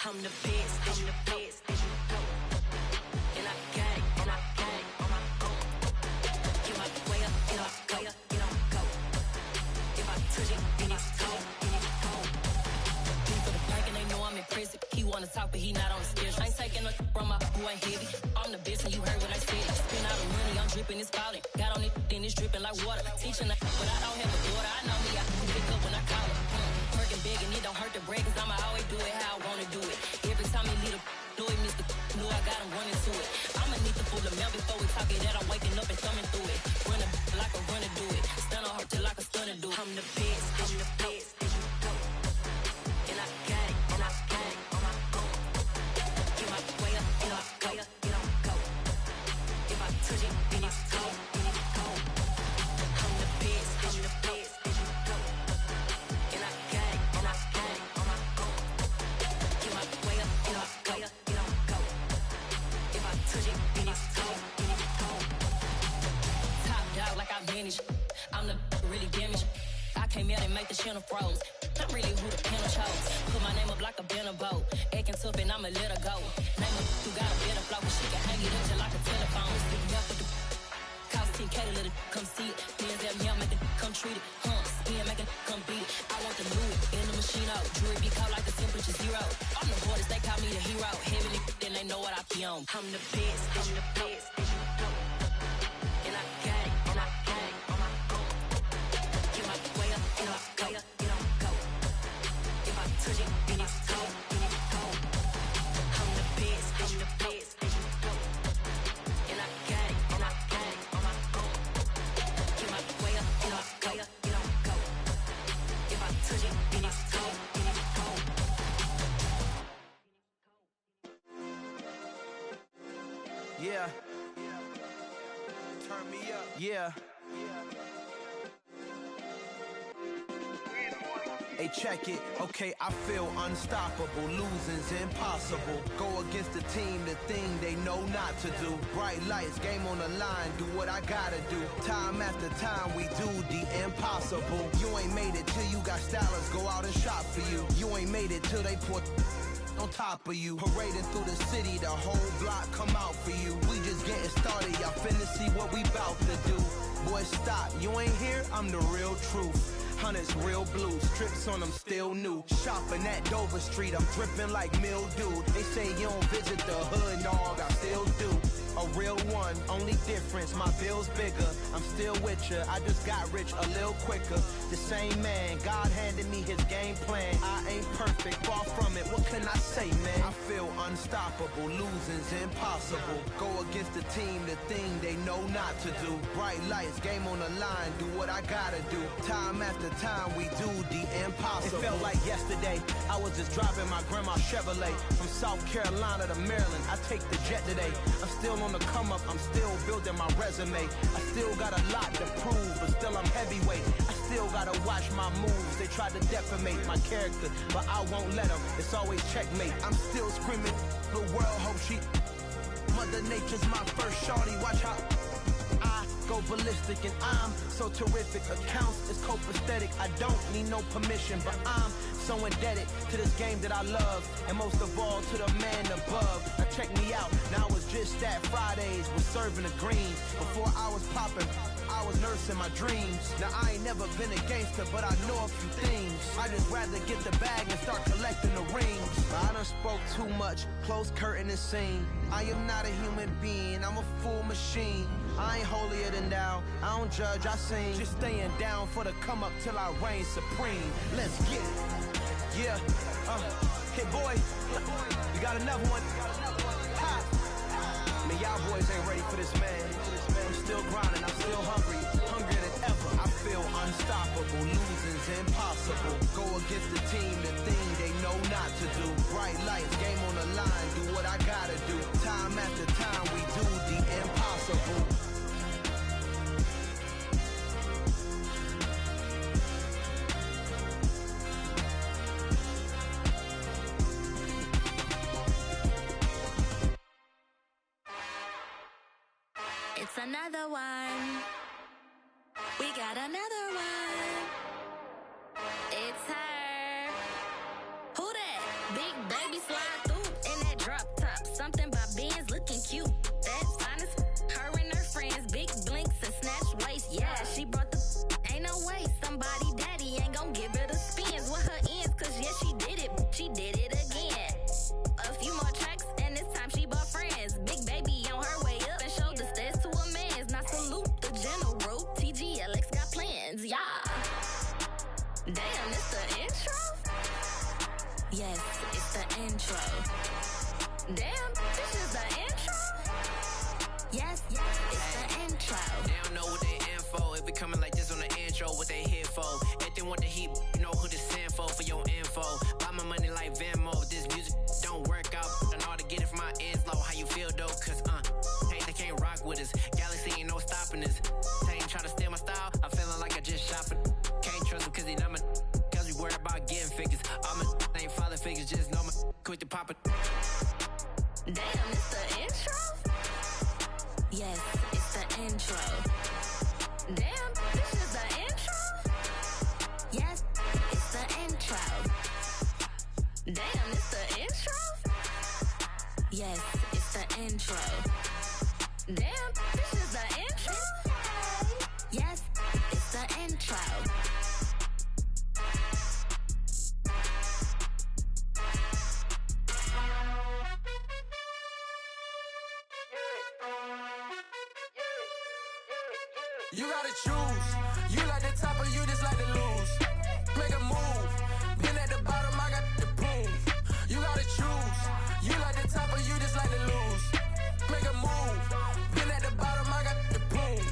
I'm the best, I'm the best. And I got it, and I got it on my own. Get my way up, get up, way up, get on go. If I touch it, then it's cold, then it's cold. He for the park and they know I'm in prison. He wanna talk, but he not on the schedule. I ain't taking no from my boy heavy. I'm the best, and you heard what I said. Spend all the money, I'm dripping, it's falling. Got on it, then it's dripping like water. Teaching the but I don't have a daughter. I know me, I can pick up when I call her. Working big and it don't hurt to break, cause I'ma always do it how I wanna do it. Every time he leave the know it, Mr. Know I got him running to it. I'ma need the full amount before we talk it that I'm waking up and thumbing through it. Running like a runner do it. Stun on her till like a stunner do it. I'm the best, I'm the best. And I got it, and I got it on my own. Get my way up, get up, way up, get on go. If I touch it, then it's cold, then it's cold. I'm the best, I'm the best. And I got it, and I got it on my own. Get my way up, get up, way up, get on go. If I touch it, then it's cold, then it's cold. Top dog like I manage. I'm the really damaged. I came out and make the channel froze. I'm really who the panel chose. Put my name up like a banner boat. Acting tough and I'ma let her go. Name her who got a better flow, but she can hang it up just like a telephone. Sticking up with the cost 10K to let it come see it. Bands at me, I make it come treat it. Spin, make it come beat it. I want the Louis in the machine out. Jewelry be cold like the temperature zero. I'm the hardest, they call me the hero. Heavy then they know what I be on. I'm the best, I'm the best. And I got it, and I got it on my own. Get my way up, get up, way up, get on go. If I touch it, then it's cold, then it's cold. I'm the best, I'm the best. And I got it, and I got it on my own. Get my way up, get up, way up, get on go. If I touch it, then it's cold, then it's cold. Yeah. Turn me up. Yeah. Hey, check it. Okay, I feel unstoppable. Losing's impossible. Go against the team, the thing they know not to do. Bright lights, game on the line. Do what I gotta do. Time after time, we do the impossible. You ain't made it till you got stylists go out and shop for you. You ain't made it till they put on top of you. Parading through the city, the whole block come out for you. We just getting started, y'all finna see what we bout to do. Boy, stop, you ain't here, I'm the real truth. Hunters real blue, strips on them still new. Shopping at Dover Street, I'm dripping like mildew. They say you don't visit the hood, dog, I still do. A real one, only difference, my bill's bigger. I'm still with ya, I just got rich a little quicker. The same man, God handed me his game plan. I ain't perfect, far from it, what can I say, man? I feel unstoppable, losing's impossible. Go against the team, the thing they know not to do. Bright lights, game on the line, do what I gotta do. Time after time, we do the impossible. It felt like yesterday, I was just driving my grandma's Chevrolet. From South Carolina to Maryland, I take the jet today. I'm still on the come up, I'm still building my resume. I still got a lot to prove, but still I'm heavyweight. I still gotta watch my moves, they try to defamate my character, but I won't let them, it's always checkmate. I'm still screaming, the world hope she Mother Nature's my first shorty, watch how I go ballistic and I'm so terrific. Accounts is copacetic, I don't need no permission, but I'm so indebted to this game that I love, and most of all to the man above. Now check me out, now I was just at Fridays, was serving the greens. Before I was popping, I was nursing my dreams. Now I ain't never been a gangster, but I know a few things. I just rather get the bag and start collecting the rings. I done spoke too much, close curtain and scene. I am not a human being, I'm a full machine. I ain't holier than thou, I don't judge, I sing. Just staying down for the come up till I reign supreme. Let's get it. Yeah, hit boy, we got another one. Ha! Man, y'all boys ain't ready for this, man. I'm still grinding, I'm still hungry, hungrier than ever. I feel unstoppable, losing's impossible. Go against the team, the thing they know not to do. Bright lights, game on the line, do what I gotta do. Time after time, we do the impossible. It's another one. We got another one. It's her. Who that? Big baby slide intro. Damn, this is the intro? Yes, it's the intro. They don't know what they in for. If we coming like this on the intro, what they here for? If they want the heat, you know who to send for your info. Buy my money like Venmo. If this music don't work out, I know how to get it from my ends low. How you feel though? Cause hey, they can't rock with us. Galaxy ain't no stopping us. They ain't try to steal my style. I'm feeling like I just shot for. Can't trust him cause he not my. Cause we worried about getting figures. All my ain't father figures, just know my quick to pop it. Damn, it's the intro? Yes, it's the intro. Damn, this is the intro? Yes, it's the intro. Damn, it's the intro? Yes, it's the intro. Damn, this is the intro? Yes, it's the intro. You gotta choose. You like the top or you just like to lose. Make a move. Been at the bottom, I got the prove. You gotta choose. You like the top or you just like to lose. Make a move. Been at the bottom, I got the prove.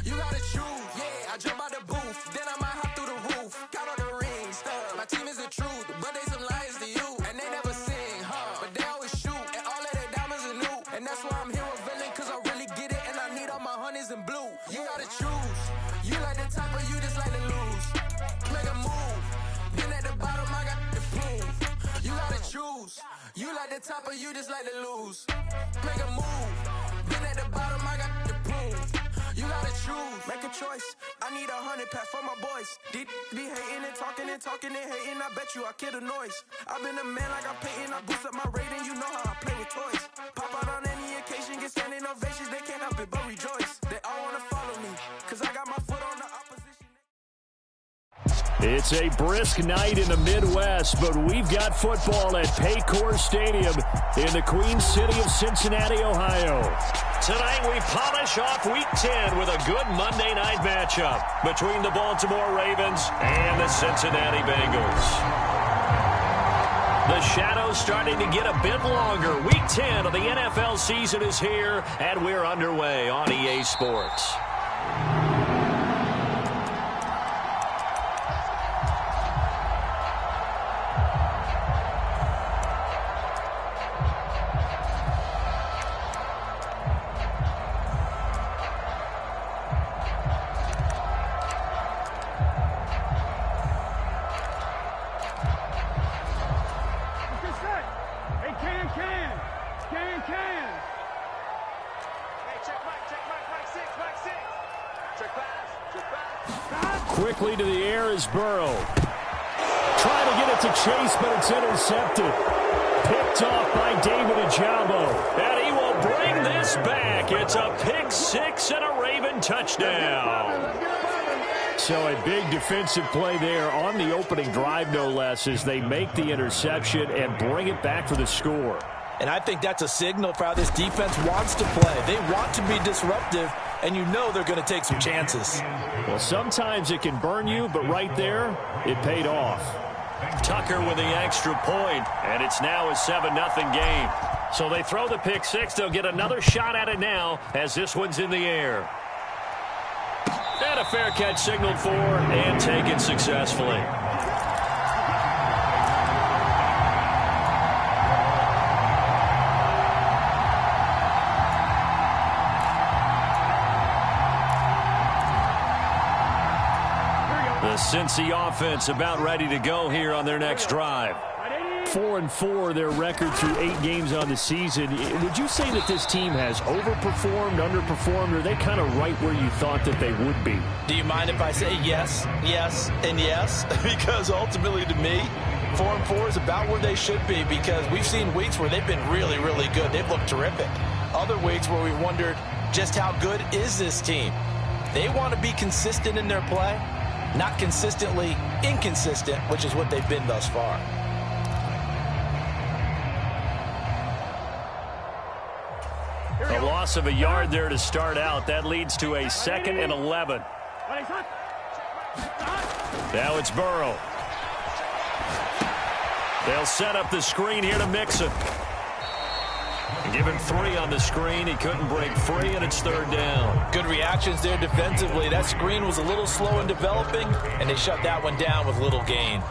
You gotta choose. Yeah, I jump out the booth. Then I might hop through the roof. Count on the rings. My team is the truth, but they some liars to you. And they never sing, but they always shoot. And all of their diamonds are new. And that's why I'm here with villain, cause I really get it. And I need all my honeys in blue. You gotta choose. You like the top or you just like to lose. Make a move. Been at the bottom, I got the proof. You gotta choose. You like the top or you just like to lose. Make a move. Been at the bottom, I got the proof. You gotta choose. Make a choice. I need 100 pack for my boys. Be hating and talking and talking and hating. I bet you I kill the noise. I've been a man like I'm Peyton. I boost up my rating. You know how I play with toys. Pop out on any occasion, get standing ovations. They can't help it but rejoice. They all wanna follow me, cause I got my foot on the opposition. It's a brisk night in the Midwest, but we've got football at Paycor Stadium in the Queen City of Cincinnati, Ohio. Tonight we polish off Week 10 with a good Monday night matchup between the Baltimore Ravens and the Cincinnati Bengals. The shadow's starting to get a bit longer. Week 10 of the NFL season is here, and we're underway on EA Sports. Quickly to the air is Burrow. Trying to get it to Chase, but it's intercepted. Picked off by David Ojabo. And he will bring this back. It's a pick six and a Raven touchdown. So a big defensive play there on the opening drive, no less, as they make the interception and bring it back for the score. And I think that's a signal for how this defense wants to play. They want to be disruptive, and you know they're going to take some chances. Well, sometimes it can burn you, but right there, it paid off. Tucker with the extra point, and it's now a 7-0 game. So they throw the pick six. They'll get another shot at it now as this one's in the air. And a fair catch signaled for and taken successfully. The Cincy offense about ready to go here on their next drive. 4-4 their record through 8 games on the season. Would you say that this team has overperformed, underperformed, or are they kind of right where you thought that they would be? Do you mind if I say yes, yes, and yes? Because ultimately to me, 4-4 is about where they should be, because we've seen weeks where they've been really, really good. They've looked terrific. Other weeks where we wondered just how good is this team. They want to be consistent in their play, not consistently inconsistent, which is what they've been thus far. A loss of a yard there to start out. That leads to a 2nd and 11. Now it's Burrow. They'll set up the screen here to Mixon. Give him 3 on the screen. He couldn't break free, and it's 3rd down. Good reactions there defensively. That screen was a little slow in developing, and they shut that one down with little gain.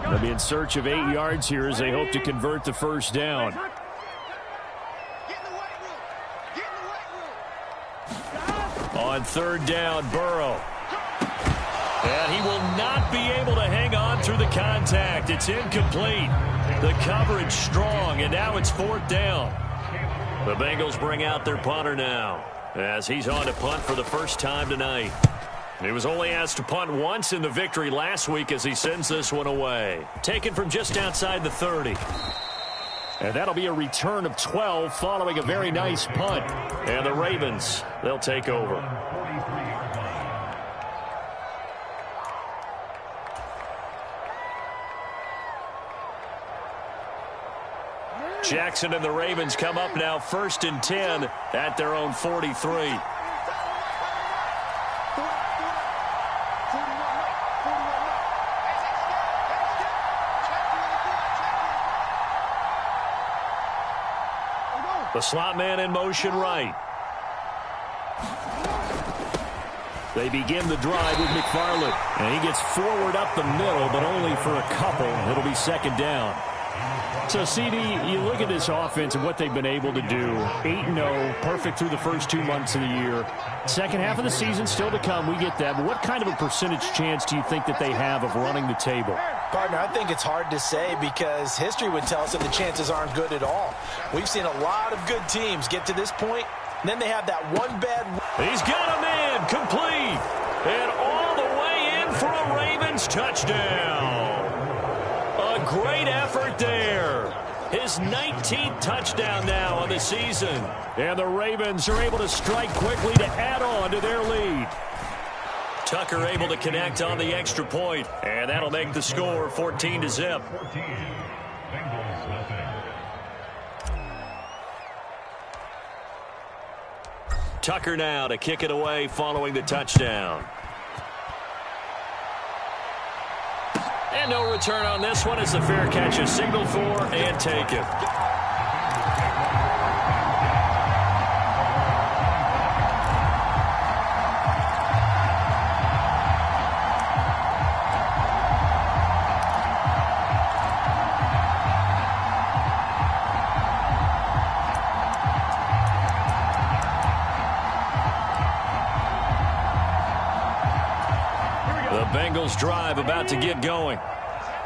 They'll be in search of 8 yards here as they hope to convert the first down. On 3rd down, Burrow. And he will not be able to hang on through the contact. It's incomplete. The coverage strong, and now it's 4th down. The Bengals bring out their punter now as he's on to punt for the first time tonight. He was only asked to punt once in the victory last week as he sends this one away. Taken from just outside the 30. And that'll be a return of 12 following a very nice punt. And the Ravens, they'll take over. Jackson and the Ravens come up now 1st and 10 at their own 43. The slot man in motion right. They begin the drive with McFarland. And he gets forward up the middle, but only for a couple. It'll be 2nd down. So, CD, you look at this offense and what they've been able to do. 8-0, perfect through the first 2 months of the year. Second half of the season still to come. We get that. But what kind of a percentage chance do you think that they have of running the table? Partner, I think it's hard to say because history would tell us that the chances aren't good at all. We've seen a lot of good teams get to this point, and then they have that one bad... He's got a man complete, and all the way in for a Ravens touchdown. A great effort there. His 19th touchdown now on the season. And the Ravens are able to strike quickly to add on to their lead. Tucker able to connect on the extra point, and that'll make the score 14-0. Tucker now to kick it away following the touchdown. And no return on this one as the fair catch is signaled for and taken. Bengals drive about to get going.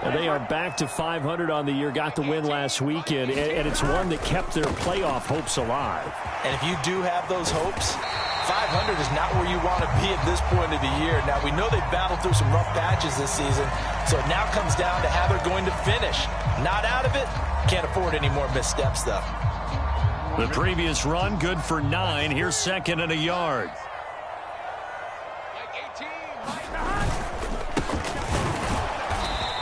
And they are back to 500 on the year, got the win last weekend, and it's one that kept their playoff hopes alive. And if you do have those hopes, 500 is not where you want to be at this point of the year. Now, we know they've battled through some rough patches this season, so it now comes down to how they're going to finish. Not out of it, can't afford any more missteps, though. The previous run, good for 9. Here's 2nd and a yard.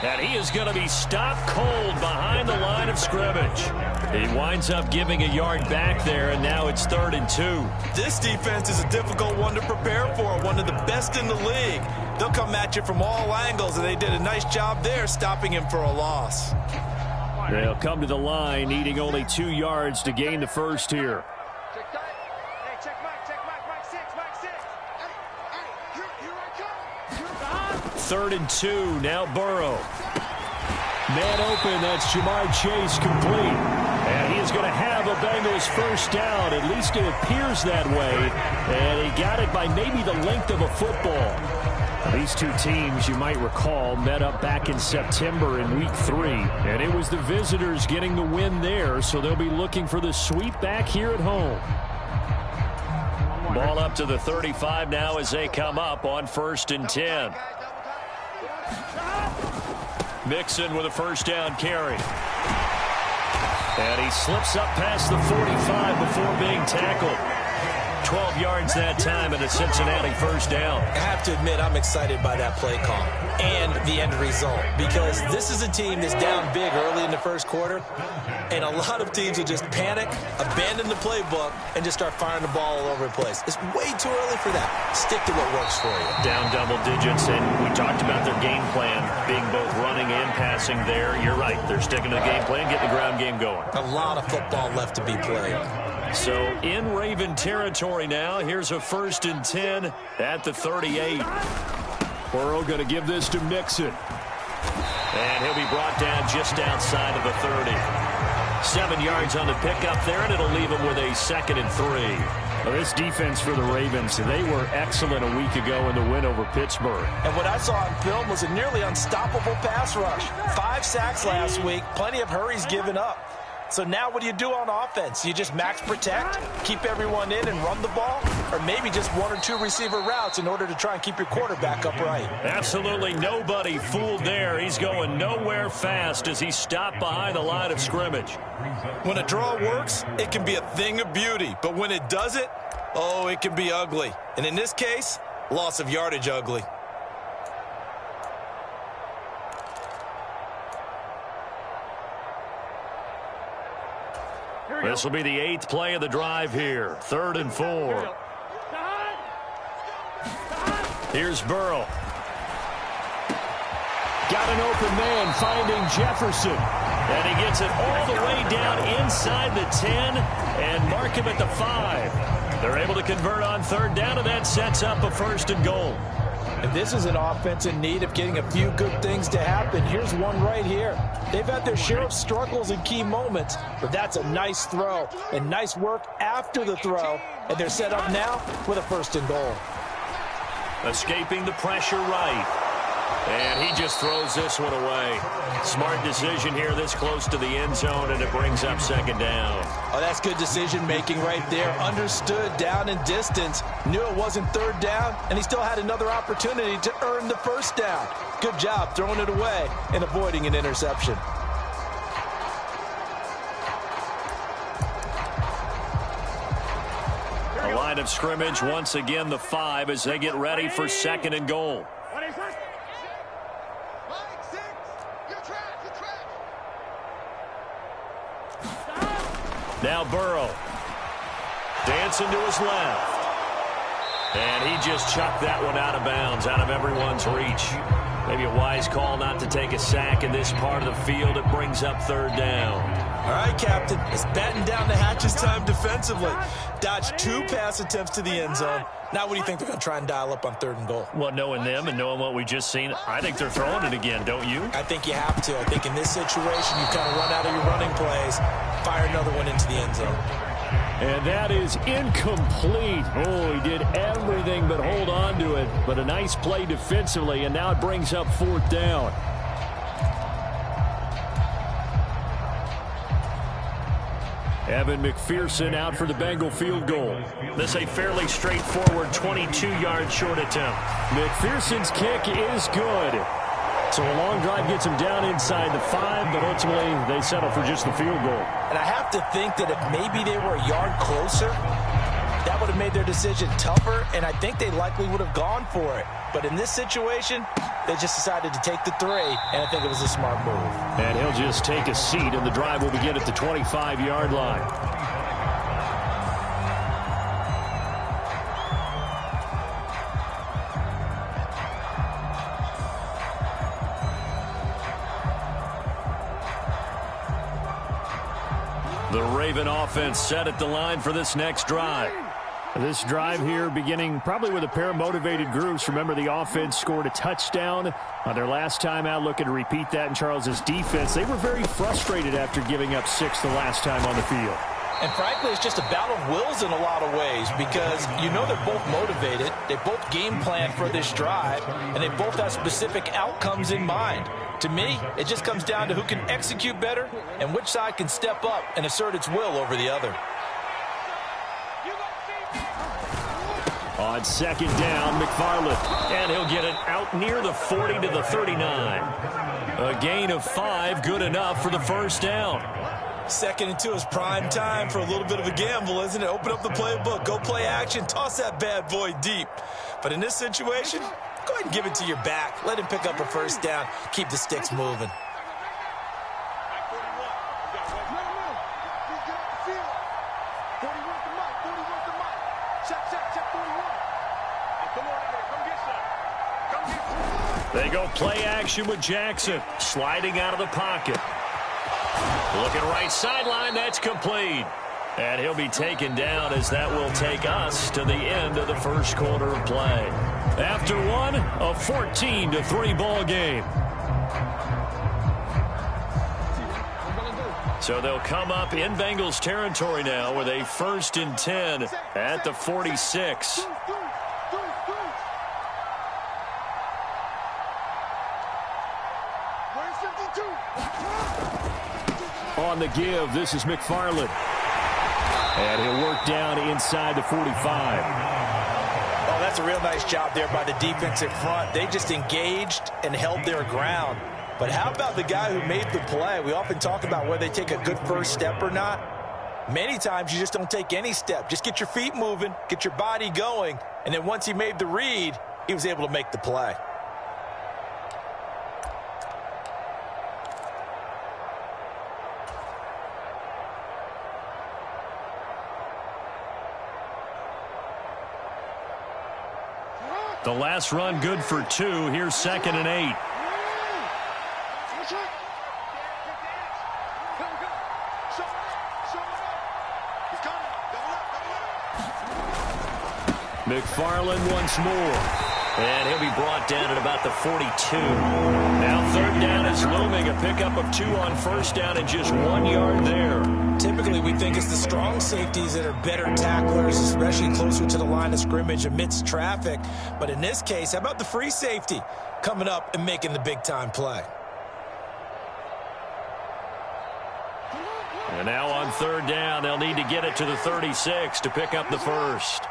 And he is going to be stopped cold behind the line of scrimmage. He winds up giving a yard back there, and now it's 3rd and 2. This defense is a difficult one to prepare for, one of the best in the league. They'll come at you from all angles, and they did a nice job there stopping him for a loss. They'll come to the line, needing only 2 yards to gain the first here. 3rd and 2, now Burrow. Man open, that's Jamar Chase complete. And he is going to have a Bengals first down. At least it appears that way. And he got it by maybe the length of a football. These two teams, you might recall, met up back in September in Week 3. And it was the visitors getting the win there, so they'll be looking for the sweep back here at home. Ball up to the 35 now as they come up on 1st and 10. Mixon with a first down carry. And he slips up past the 45 before being tackled. 12 yards that time and a Cincinnati first down. I have to admit, I'm excited by that play call and the end result, because this is a team that's down big early in the first quarter, and a lot of teams will just panic, abandon the playbook, and just start firing the ball all over the place. It's way too early for that. Stick to what works for you. Down double digits, and we talked about their game plan being both running and passing there. You're right. They're sticking to the game plan, getting the ground game going. A lot of football left to be played. So in Raven territory now, here's a 1st and 10 at the 38. Burrow going to give this to Mixon. And he'll be brought down just outside of the 30. 7 yards on the pickup there, and it'll leave him with a 2nd and 3. Well, this defense for the Ravens, they were excellent a week ago in the win over Pittsburgh. And what I saw on film was a nearly unstoppable pass rush. 5 sacks last week, plenty of hurries given up. So now what do you do on offense? You just max protect, keep everyone in and run the ball, or maybe just 1 or 2 receiver routes in order to try and keep your quarterback upright? Absolutely nobody fooled there. He's going nowhere fast as he stopped behind the line of scrimmage. When a draw works, it can be a thing of beauty. But when it doesn't, oh, it can be ugly. And in this case, loss of yardage ugly. This will be the 8th play of the drive here. 3rd and 4. Here's Burrow. Got an open man finding Jefferson. And he gets it all the way down inside the 10 and mark him at the 5. They're able to convert on 3rd down, and that sets up a 1st and goal. And this is an offense in need of getting a few good things to happen. Here's one right here. They've had their share of struggles in key moments, but that's a nice throw and nice work after the throw. And they're set up now with a 1st and goal. Escaping the pressure right. And he just throws this one away. Smart decision here this close to the end zone, and it brings up 2nd down. Oh, that's good decision-making right there. Understood down and distance. Knew it wasn't 3rd down, and he still had another opportunity to earn the 1st down. Good job throwing it away and avoiding an interception. A line of scrimmage, once again the 5 as they get ready for 2nd and goal. Now Burrow. Dancing to his left. And he just chucked that one out of bounds, out of everyone's reach. Maybe a wise call not to take a sack in this part of the field. It brings up 3rd down. All right, Captain. It's batten down the hatches time defensively. Dodged 2 pass attempts to the end zone. Now what do you think they're going to try and dial up on 3rd and goal? Well, knowing them and knowing what we just seen, I think they're throwing it again, don't you? I think you have to. I think in this situation, you kind of run out of your running plays, fire another one into the end zone. And that is incomplete. Oh, he did everything but hold on to it. But a nice play defensively, and now it brings up 4th down. Evan McPherson out for the Bengal field goal. This a fairly straightforward 22-yard short attempt. McPherson's kick is good. So a long drive gets him down inside the 5, but ultimately they settle for just the field goal. And I have to think that if maybe they were a yard closer, that would have made their decision tougher, and I think they likely would have gone for it. But in this situation, they just decided to take the 3, and I think it was a smart move. And he'll just take a seat, and the drive will begin at the 25-yard line. The Raven offense set at the line for this next drive. This drive here beginning probably with a pair of motivated groups. Remember, the offense scored a touchdown on their last time out. Looking to repeat that in Charles's defense. They were very frustrated after giving up 6 the last time on the field. And frankly, it's just a battle of wills in a lot of ways, because you know they're both motivated. They both game plan for this drive, and they both have specific outcomes in mind. To me, it just comes down to who can execute better and which side can step up and assert its will over the other. On 2nd down, McFarland, and he'll get it out near the 40 to the 39. A gain of 5, good enough for the 1st down. Second and 2 is prime time for a little bit of a gamble, isn't it? Open up the playbook, go play action, toss that bad boy deep. But in this situation, go ahead and give it to your back. Let him pick up a first down. Keep the sticks moving. They go play action with Jackson, sliding out of the pocket. Looking right sideline, that's complete. And he'll be taken down as that will take us to the end of the first quarter of play. After one, a 14-3 ball game. So they'll come up in Bengals territory now with a 1st and 10 at the 46. On the give, this is McFarland. And he'll work down inside the 45. Oh, that's a real nice job there by the defensive front. They just engaged and held their ground. But how about the guy who made the play? We often talk about whether they take a good first step or not. Many times you just don't take any step. Just get your feet moving, get your body going, and then once he made the read, he was able to make the play. The last run good for 2. Here's 2nd and 8. McFarland once more. And he'll be brought down at about the 42. Now 3rd down is looming. A pickup of 2 on 1st down and just 1 yard there. Typically, we think it's the strong safeties that are better tacklers, especially closer to the line of scrimmage amidst traffic. But in this case, how about the free safety coming up and making the big-time play? And now on 3rd down, they'll need to get it to the 36 to pick up the 1st.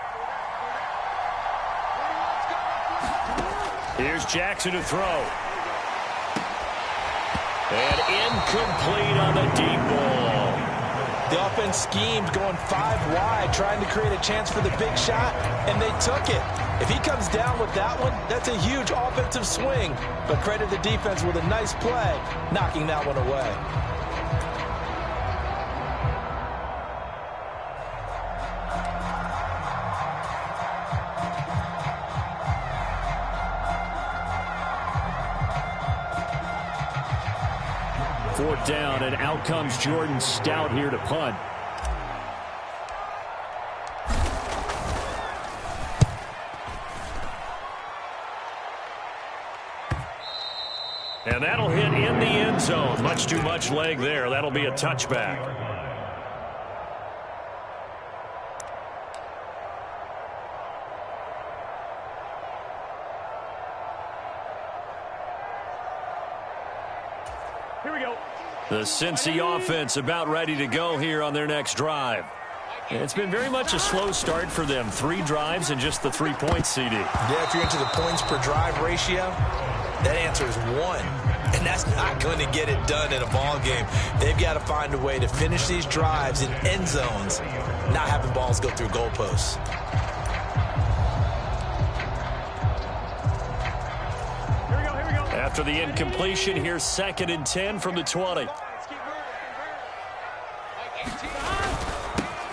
Here's Jackson to throw. And incomplete on the deep ball. The offense schemed going 5 wide, trying to create a chance for the big shot, and they took it. If he comes down with that one, that's a huge offensive swing. But credit the defense with a nice play, knocking that one away. Fourth down, and out comes Jordan Stout here to punt. And that'll hit in the end zone. Much too much leg there. That'll be a touchback. Here we go. The Cincy offense about ready to go here on their next drive. And it's been very much a slow start for them. 3 drives and just the 3 points, CD. Yeah, if you're into the points per drive ratio, that answer is 1. And that's not going to get it done in a ball game. They've got to find a way to finish these drives in end zones, not having balls go through goalposts. After the incompletion, here's 2nd and 10 from the 20.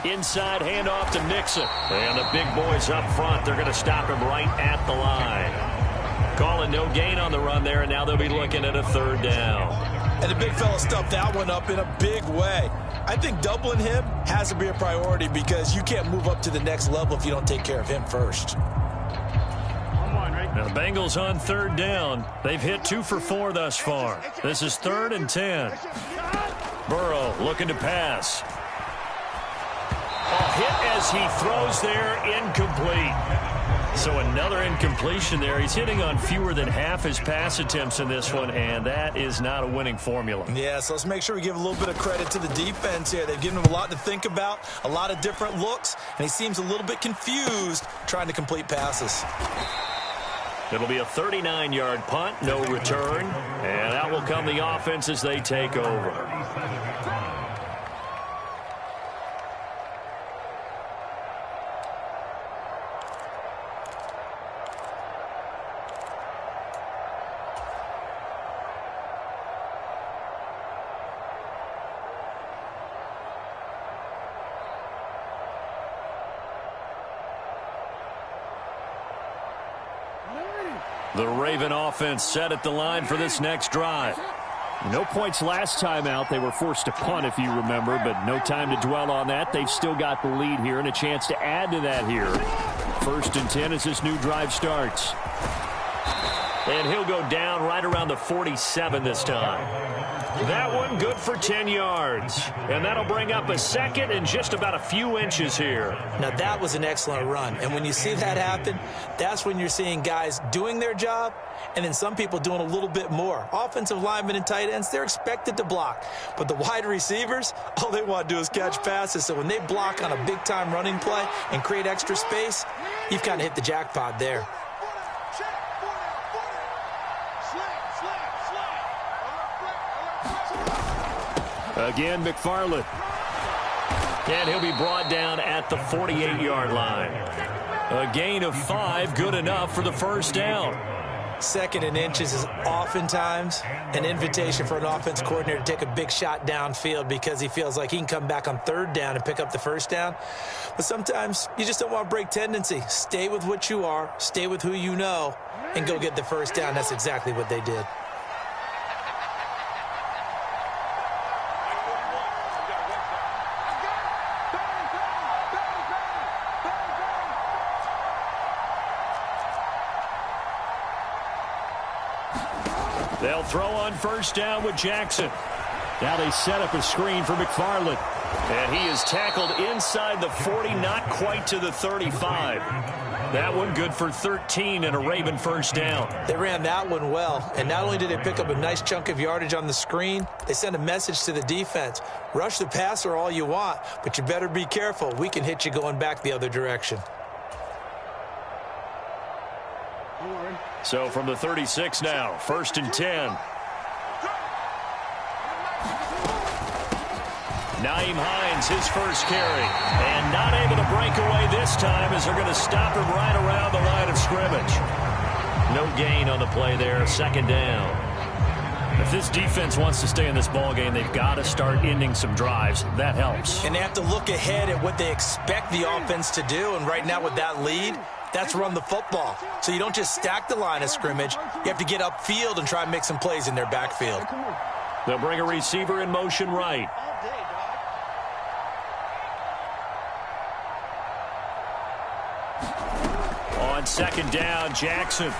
Inside handoff to Nixon. And the big boys up front, they're going to stop him right at the line. Calling no gain on the run there, and now they'll be looking at a 3rd down. And the big fella stuffed that one up in a big way. I think doubling him has to be a priority because you can't move up to the next level if you don't take care of him first. Now the Bengals on 3rd down. They've hit 2 for 4 thus far. This is 3rd and 10. Burrow looking to pass. A hit as he throws there, incomplete. So another incompletion there. He's hitting on fewer than half his pass attempts in this one, and that is not a winning formula. Yeah, so let's make sure we give a little bit of credit to the defense here. They've given him a lot to think about, a lot of different looks, and he seems a little bit confused trying to complete passes. It'll be a 39-yard punt, no return, and out will come the offense as they take over. The Raven offense set at the line for this next drive. No points last time out. They were forced to punt, if you remember, but no time to dwell on that. They've still got the lead here and a chance to add to that here. 1st and 10 as this new drive starts. And he'll go down right around the 47 this time. That one good for 10 yards. And that'll bring up a second and just about a few inches here. Now, that was an excellent run. And when you see that happen, that's when you're seeing guys doing their job and then some people doing a little bit more. Offensive linemen and tight ends, they're expected to block. But the wide receivers, all they want to do is catch passes. So when they block on a big-time running play and create extra space, you've kind of hit the jackpot there. Again, McFarland. And he'll be brought down at the 48-yard line. A gain of 5, good enough for the first down. 2nd and inches is oftentimes an invitation for an offense coordinator to take a big shot downfield because he feels like he can come back on 3rd down and pick up the first down. But sometimes you just don't want to break tendency. Stay with what you are, stay with who you know, and go get the first down. That's exactly what they did. They'll throw on first down with Jackson. Now they set up a screen for McFarland. And he is tackled inside the 40, not quite to the 35. That one good for 13 and a Raven first down. They ran that one well. And not only did they pick up a nice chunk of yardage on the screen, they sent a message to the defense. Rush the passer all you want, but you better be careful. We can hit you going back the other direction. So from the 36 now, 1st and 10. Nyheim Hines, his first carry. And not able to break away this time as they're going to stop him right around the line of scrimmage. No gain on the play there, 2nd down. If this defense wants to stay in this ballgame, they've got to start ending some drives. That helps. And they have to look ahead at what they expect the offense to do. And right now with that lead, that's run the football. So you don't just stack the line of scrimmage. You have to get upfield and try and make some plays in their backfield. They'll bring a receiver in motion right. On 2nd down, Jackson.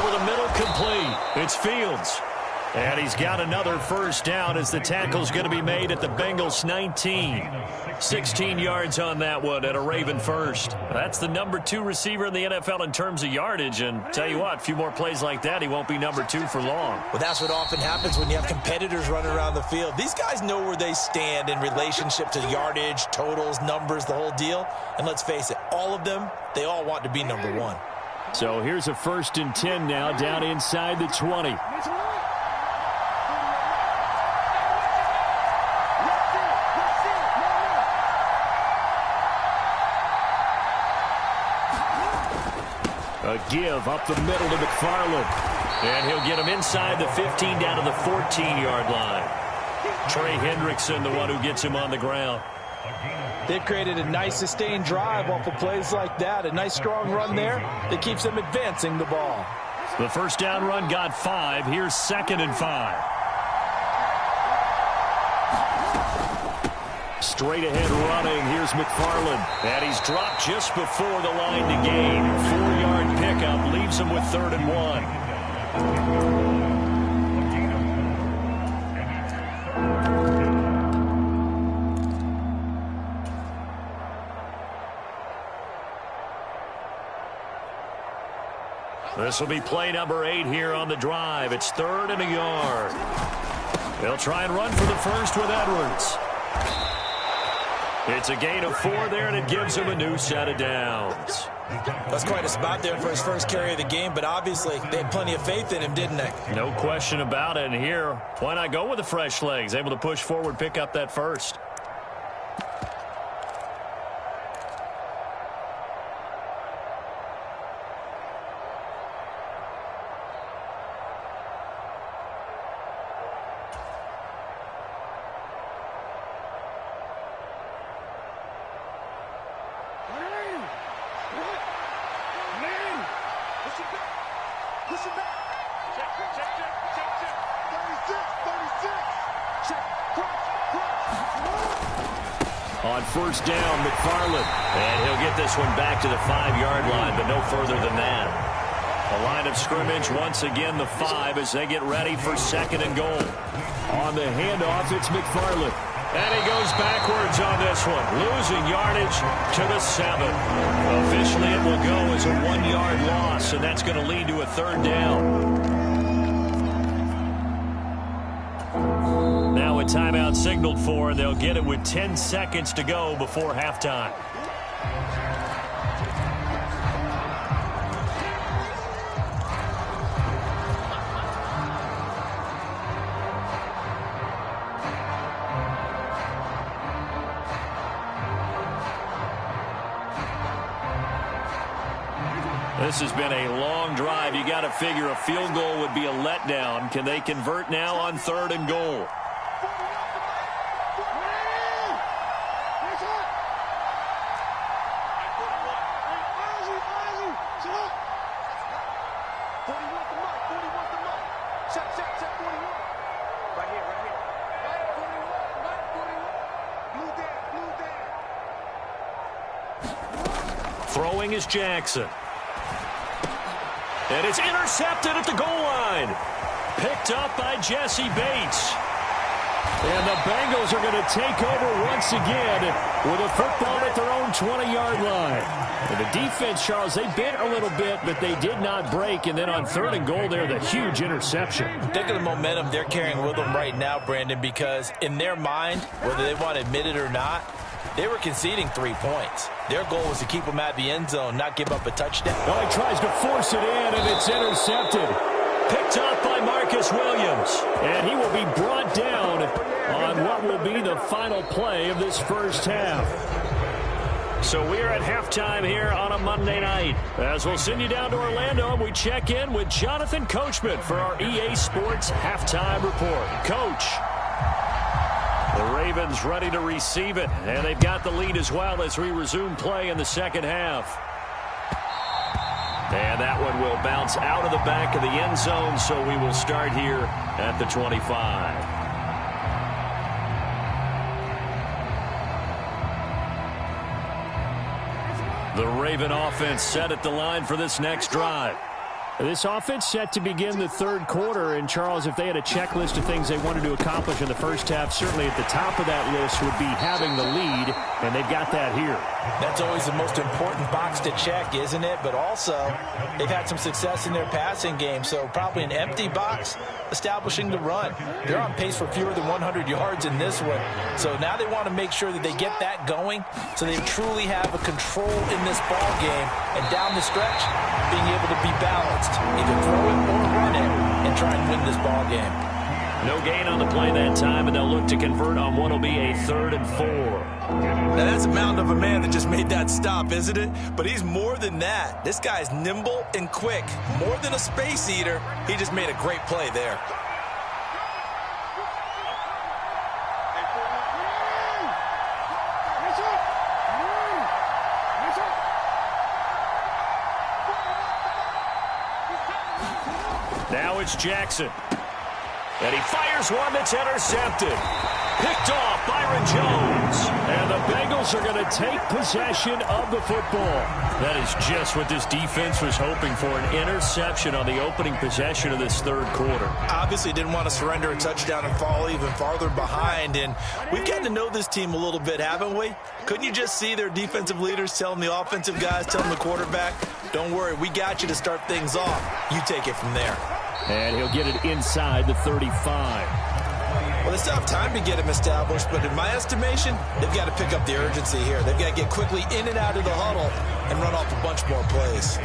Over the middle, complete. It's Fields. And he's got another first down as the tackle's going to be made at the Bengals 19. 16 yards on that one at a Raven first. That's the number 2 receiver in the NFL in terms of yardage. And tell you what, a few more plays like that, he won't be number 2 for long. Well, that's what often happens when you have competitors running around the field. These guys know where they stand in relationship to yardage, totals, numbers, the whole deal. And let's face it, all of them, they all want to be number 1. So here's a 1st and 10 now down inside the 20. A give up the middle to McFarland. And he'll get him inside the 15 down to the 14-yard line. Trey Hendrickson, the one who gets him on the ground. They've created a nice sustained drive off of plays like that. A nice strong run there that keeps them advancing the ball. The first down run got 5. Here's 2nd and 5. Straight ahead running. Here's McFarland. And he's dropped just before the line to gain. 4-yard pickup leaves him with 3rd and 1. This will be play number 8 here on the drive. It's 3rd and a yard. They'll try and run for the first with Edwards. It's a gain of 4 there, and it gives him a new set of downs. That's quite a spot there for his first carry of the game, but obviously they had plenty of faith in him, didn't they? No question about it. And here, why not go with the fresh legs? Able to push forward, pick up that first. Let's go. On first down, McFarland. And he'll get this one back to the 5-yard line, but no further than that. A line of scrimmage, once again the 5 as they get ready for 2nd and goal. On the handoff, it's McFarland. And he goes backwards on this one, losing yardage to the 7. Officially, it will go as a 1-yard loss, and that's going to lead to a 3rd down. Now a timeout signaled for, and they'll get it with 10 seconds to go before halftime. This has been a long drive. You got to figure a field goal would be a letdown. Can they convert now on 3rd and goal? Throwing is Jackson. And it's intercepted at the goal line. Picked up by Jesse Bates. And the Bengals are going to take over once again with a football at their own 20-yard line. And the defense, Charles, they bit a little bit, but they did not break. And then on 3rd and goal there, the huge interception. Think of the momentum they're carrying with them right now, Brandon, because in their mind, whether they want to admit it or not, they were conceding 3 points. Their goal was to keep them at the end zone, not give up a touchdown. Oh, he tries to force it in, and it's intercepted. Picked up by Marcus Williams. And he will be brought down on what will be the final play of this first half. So we're at halftime here on a Monday night. As we'll send you down to Orlando, we check in with Jonathan Coachman for our EA Sports Halftime Report. Coach. The Ravens ready to receive it, and they've got the lead as well as we resume play in the second half. And that one will bounce out of the back of the end zone, so we will start here at the 25. The Raven offense set at the line for this next drive. This offense set to begin the 3rd quarter, and Charles, if they had a checklist of things they wanted to accomplish in the first half, certainly at the top of that list would be having the lead, and they've got that here. That's always the most important box to check, isn't it? But also, they've had some success in their passing game, so probably an empty box establishing the run. They're on pace for fewer than 100 yards in this one, so now they want to make sure that they get that going so they truly have a control in this ball game, and down the stretch, being able to be balanced. Either throw it or run it and try and win this ball game. No gain on the play that time, and they'll look to convert on what will be a 3rd and 4. Now, that's a mountain of a man that just made that stop, isn't it? But he's more than that. This guy's nimble and quick. More than a space eater, he just made a great play there. Now it's Jackson. And he fires one that's intercepted. Picked off Byron Jones. And the Bengals are going to take possession of the football. That is just what this defense was hoping for, an interception on the opening possession of this 3rd quarter. Obviously didn't want to surrender a touchdown and fall even farther behind. And we've gotten to know this team a little bit, haven't we? Couldn't you just see their defensive leaders telling the offensive guys, telling the quarterback, don't worry, we got you to start things off. You take it from there. And he'll get it inside the 35. Well, they still have time to get him established, but in my estimation, they've got to pick up the urgency here. They've got to get quickly in and out of the huddle and run off a bunch more plays.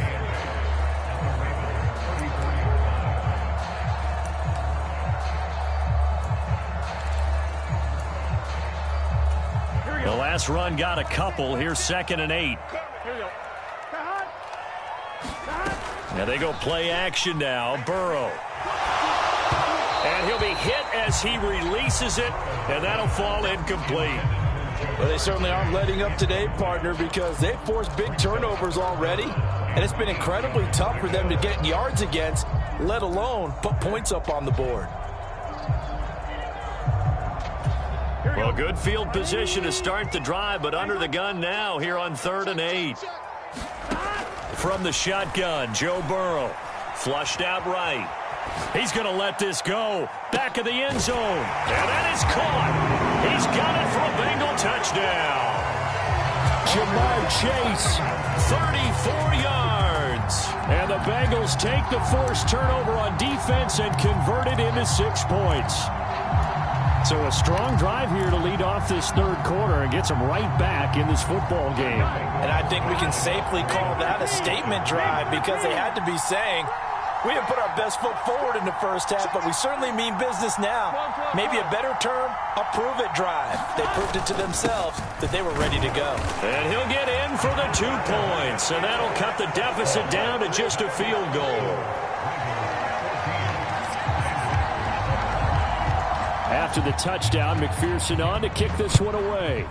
The last run got a couple. Here's 2nd and 8. Now they go play action now. Burrow. And he'll be hit as he releases it, and that'll fall incomplete. Well, they certainly aren't letting up today, partner, because they've forced big turnovers already, and it's been incredibly tough for them to get yards against, let alone put points up on the board. Well, good field position to start the drive, but under the gun now here on 3rd and 8. From the shotgun, Joe Burrow. Flushed out right. He's going to let this go. Back of the end zone. And that is caught. He's got it for a Bengal touchdown. Jamar Chase, 34 yards. And the Bengals take the forced turnover on defense and convert it into 6 points. So a strong drive here to lead off this 3rd quarter and gets them right back in this football game. And I think we can safely call that a statement drive because they had to be saying, we didn't put our best foot forward in the first half, but we certainly mean business now. Maybe a better term, a prove-it drive. They proved it to themselves that they were ready to go. And he'll get in for the 2 points, and that'll cut the deficit down to just a field goal. After the touchdown, McPherson on to kick this one away.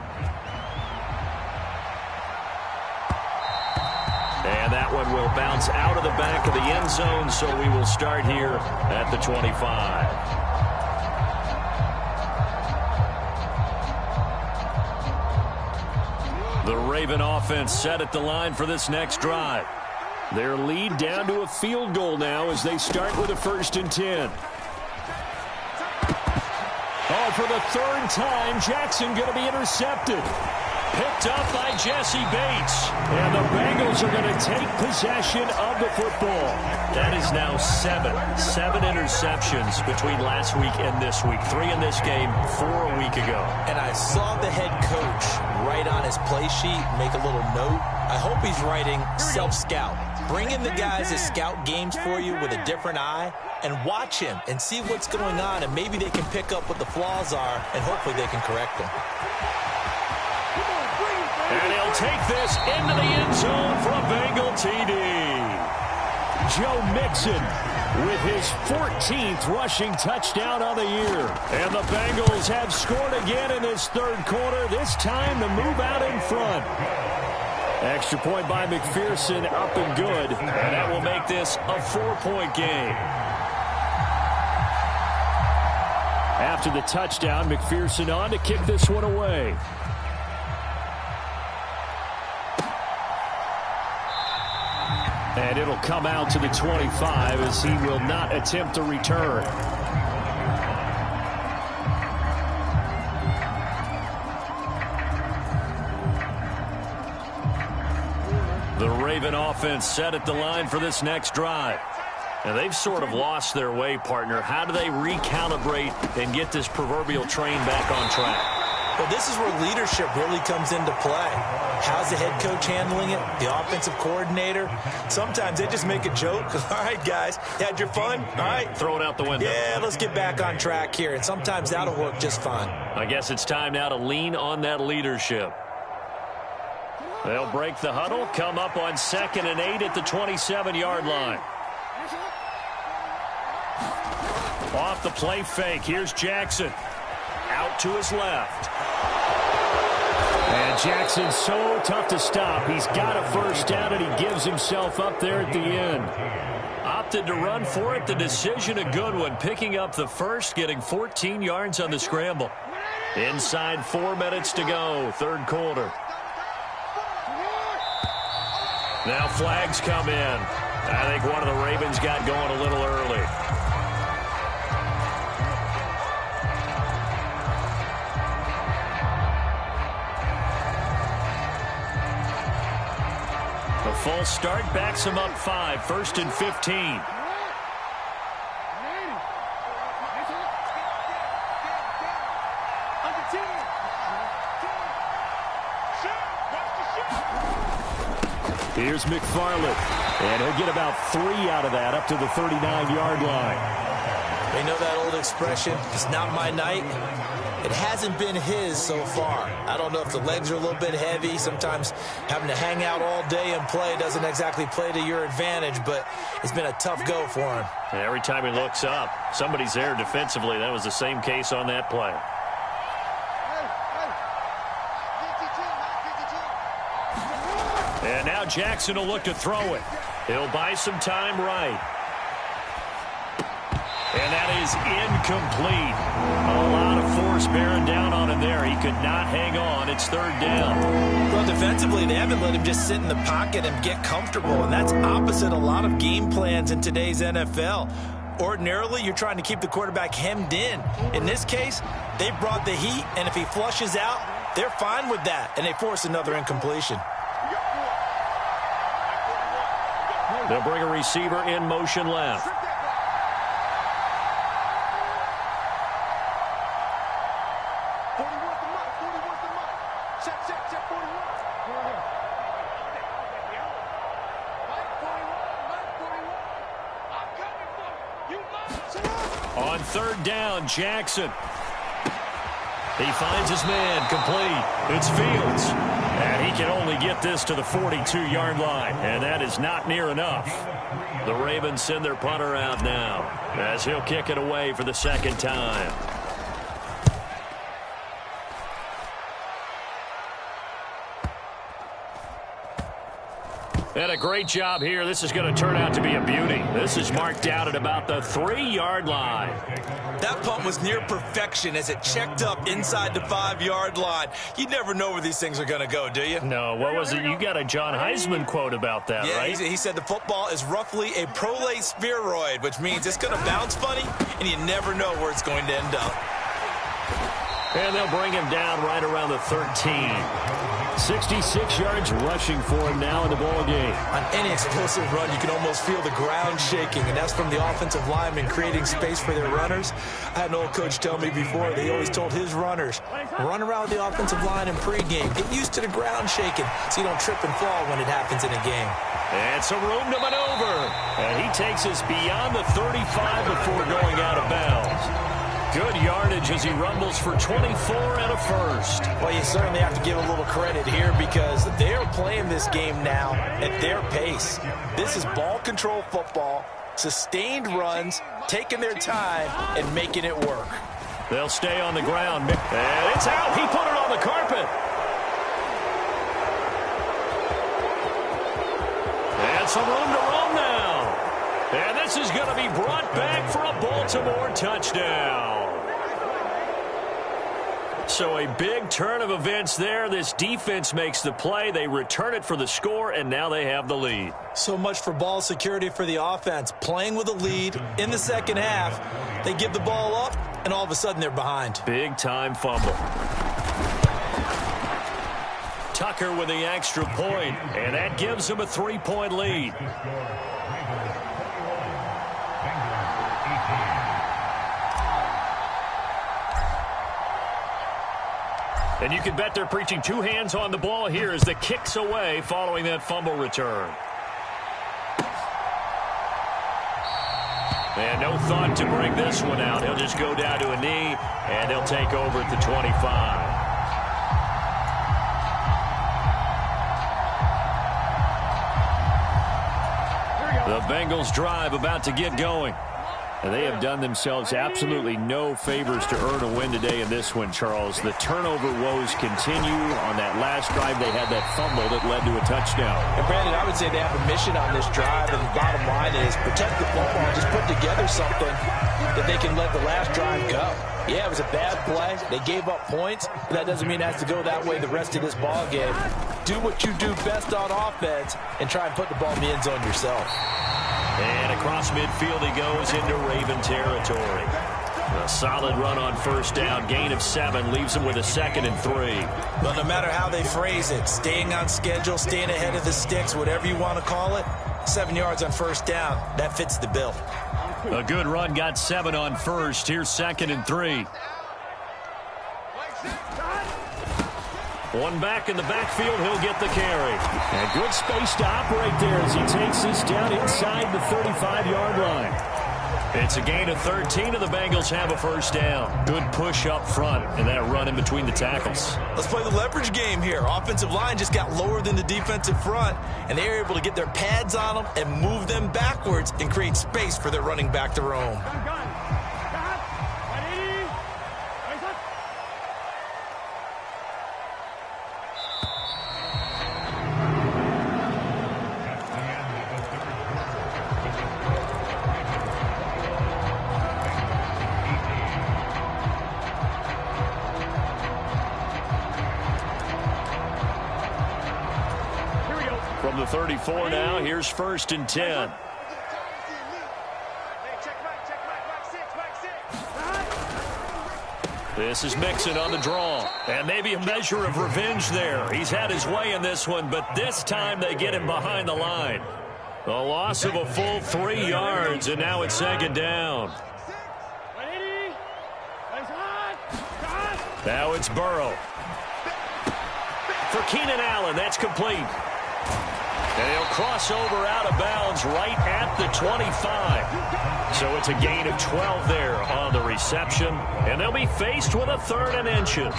And that one will bounce out of the back of the end zone, so we will start here at the 25. The Raven offense set at the line for this next drive. Their lead down to a field goal now as they start with a 1st and 10. Oh, for the 3rd time, Jackson going to be intercepted. Picked up by Jesse Bates. And the Bengals are going to take possession of the football. That is now 7 interceptions between last week and this week. 3 in this game, 4 a week ago. And I saw the head coach write on his play sheet, make a little note. I hope he's writing self-scout. Bring in the guys that scout games for you with a different eye and watch him and see what's going on, and maybe they can pick up what the flaws are, and hopefully they can correct them. And he'll take this into the end zone for a Bengal TD. Joe Mixon with his 14th rushing touchdown on the year. And the Bengals have scored again in this 3rd quarter, this time to move out in front. Extra point by McPherson, up and good. And that will make this a 4-point game. After the touchdown, McPherson on to kick this one away. And it'll come out to the 25 as he will not attempt to return. The Raven offense set at the line for this next drive. And they've sort of lost their way, partner. How do they recalibrate and get this proverbial train back on track? Well, this is where leadership really comes into play. How's the head coach handling it? The offensive coordinator? Sometimes they just make a joke. All right, guys, had your fun? All right. Throw it out the window. Yeah, let's get back on track here. And sometimes that'll work just fine. I guess it's time now to lean on that leadership. They'll break the huddle, come up on 2nd and 8 at the 27-yard line. Off the play fake. Here's Jackson. Out to his left. And Jackson's so tough to stop. He's got a 1st down, and he gives himself up there at the end. Opted to run for it. The decision a good one. Picking up the 1st, getting 14 yards on the scramble. Inside 4 minutes to go, 3rd quarter. Now flags come in. I think one of the Ravens got going a little early. The full start backs him up 5, 1st and 15. Here's McFarland, and he'll get about 3 out of that up to the 39-yard line. They know that old expression, it's not my night. It hasn't been his so far. I don't know if the legs are a little bit heavy. Sometimes having to hang out all day and play doesn't exactly play to your advantage, but it's been a tough go for him. And every time he looks up, somebody's there defensively. That was the same case on that play. now Jackson will look to throw it. He'll buy some time right. And that is incomplete. A lot of force bearing down on him there. He could not hang on. It's third down. Well, defensively, they haven't let him just sit in the pocket and get comfortable, and that's opposite a lot of game plans in today's NFL. Ordinarily, you're trying to keep the quarterback hemmed in. In this case, they brought the heat, and if he flushes out, they're fine with that, and they force another incompletion. They'll bring a receiver in motion left. On third down, Jackson. He finds his man, complete. It's Fields. And he can only get this to the 42-yard line, and that is not near enough. The Ravens send their punter out now as he'll kick it away for the second time. And a great job here. This is going to turn out to be a beauty. This is marked out at about the 3-yard line. That punt was near perfection as it checked up inside the 5-yard line. You never know where these things are going to go, do you? No, what was it? You got a John Heisman quote about that, yeah, right? He said the football is roughly a prolate spheroid, which means it's going to bounce funny, and you never know where it's going to end up. And they'll bring him down right around the 13. 66 yards rushing for him now in the ball game. On any explosive run, you can almost feel the ground shaking, and that's from the offensive linemen creating space for their runners. I had an old coach tell me before, they always told his runners, run around the offensive line in pregame. Get used to the ground shaking so you don't trip and fall when it happens in a game. And some room to maneuver. And he takes us beyond the 35 before going out of bounds. Good yardage as he rumbles for 24 and a first. Well, you certainly have to give a little credit here because they're playing this game now at their pace. This is ball control football, sustained runs, taking their time, and making it work. They'll stay on the ground. And it's out. He put it on the carpet. And some room to roam now. And this is going to be brought back for a Baltimore touchdown. So a big turn of events there. This defense makes the play. They return it for the score, and now they have the lead. So much for ball security for the offense. Playing with a lead in the second half. They give the ball up, and all of a sudden they're behind. Big-time fumble. Tucker with the extra point, and that gives him a 3-point lead. And you can bet they're preaching two hands on the ball here as the kick's away following that fumble return. And no thought to bring this one out. He'll just go down to a knee, and he'll take over at the 25. The Bengals drive about to get going. And they have done themselves absolutely no favors to earn a win today in this one, Charles. The turnover woes continue. On that last drive, they had that fumble that led to a touchdown. And Brandon, I would say they have a mission on this drive, and the bottom line is protect the football, just put together something that they can let the last drive go. Yeah, it was a bad play. They gave up points, but that doesn't mean it has to go that way the rest of this ball game. Do what you do best on offense and try and put the ball in the end zone yourself. And across midfield he goes into Raven territory. A solid run on first down. Gain of 7 leaves him with a 2nd and 3. But no matter how they phrase it, staying on schedule, staying ahead of the sticks, whatever you want to call it, 7 yards on first down, that fits the bill. A good run, got 7 on first. Here's 2nd and 3. One back in the backfield, he'll get the carry. And good space to operate there as he takes this down inside the 35-yard line. It's a gain of 13, and the Bengals have a first down. Good push up front, and that run in between the tackles. Let's play the leverage game here. Offensive line just got lower than the defensive front, and they were able to get their pads on them and move them backwards and create space for their running back to roam. 34 now. Here's 1st and 10. This is Mixon on the draw. And maybe a measure of revenge there. He's had his way in this one, but this time they get him behind the line. A loss of a full 3 yards, and now it's 2nd down. Now it's Burrow. For Keenan Allen, that's complete. And he'll cross over out of bounds right at the 25. So it's a gain of 12 there on the reception. And they'll be faced with a 3rd and inches.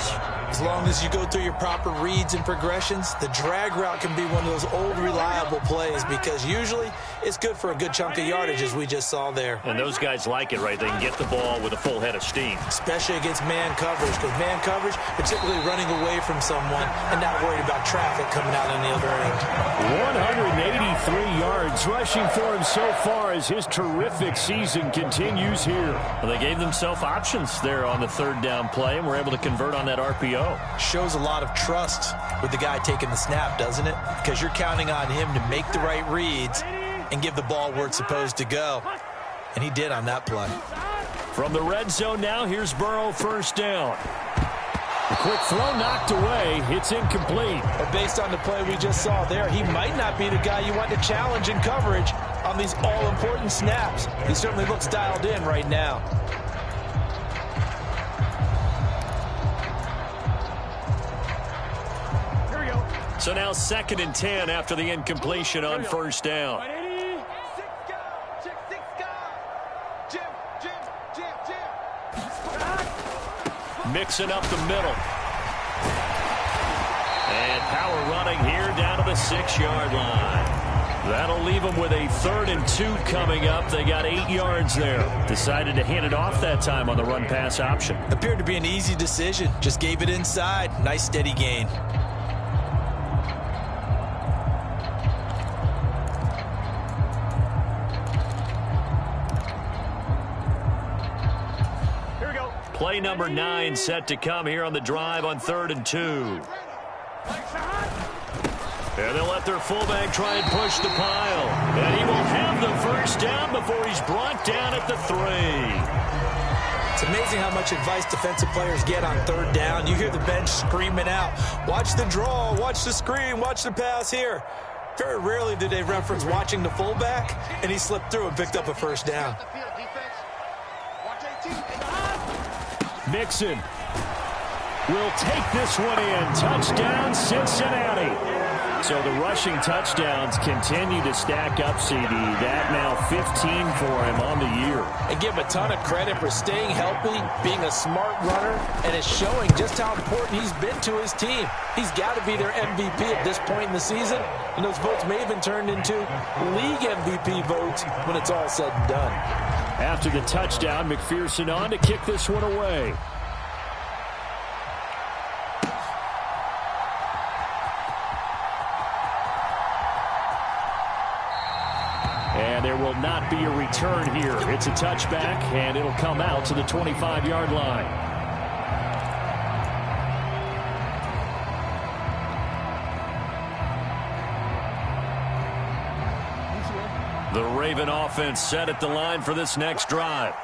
As long as you go through your proper reads and progressions, the drag route can be one of those old reliable plays because usually it's good for a good chunk of yardage as we just saw there. And those guys like it, right? They can get the ball with a full head of steam. Especially against man coverage, because man coverage, particularly running away from someone and not worried about traffic coming out on the other end. 183 yards rushing for him so far as his terrific season continues here. Well, they gave themselves options there on the 3rd down play and were able to convert on that RPO. Shows a lot of trust with the guy taking the snap, doesn't it? Because you're counting on him to make the right reads and give the ball where it's supposed to go. And he did on that play. From the red zone now, here's Burrow, 1st down. A quick throw knocked away. It's incomplete. But based on the play we just saw there, he might not be the guy you want to challenge in coverage on these all-important snaps. He certainly looks dialed in right now. So now 2nd and 10 after the incompletion on 1st down. Mixing up the middle. And power running here down to the 6-yard line. That'll leave them with a 3rd and 2 coming up. They got 8 yards there. Decided to hand it off that time on the run-pass option. Appeared to be an easy decision. Just gave it inside. Nice steady gain. Play number 9 set to come here on the drive on 3rd and 2. And they'll let their fullback try and push the pile. And he will have the 1st down before he's brought down at the 3. It's amazing how much advice defensive players get on 3rd down. You hear the bench screaming out, watch the draw, watch the screen, watch the pass here. Very rarely do they reference watching the fullback, and he slipped through and picked up a 1st down. Mixon will take this one in. Touchdown, Cincinnati. So the rushing touchdowns continue to stack up, CD. That now 15 for him on the year. And give him a ton of credit for staying healthy, being a smart runner, and it's showing just how important he's been to his team. He's got to be their MVP at this point in the season. And those votes may have been turned into league MVP votes when it's all said and done. After the touchdown, McPherson on to kick this one away. And there will not be a return here. It's a touchback, and it'll come out to the 25-yard line. The Raven offense set at the line for this next drive.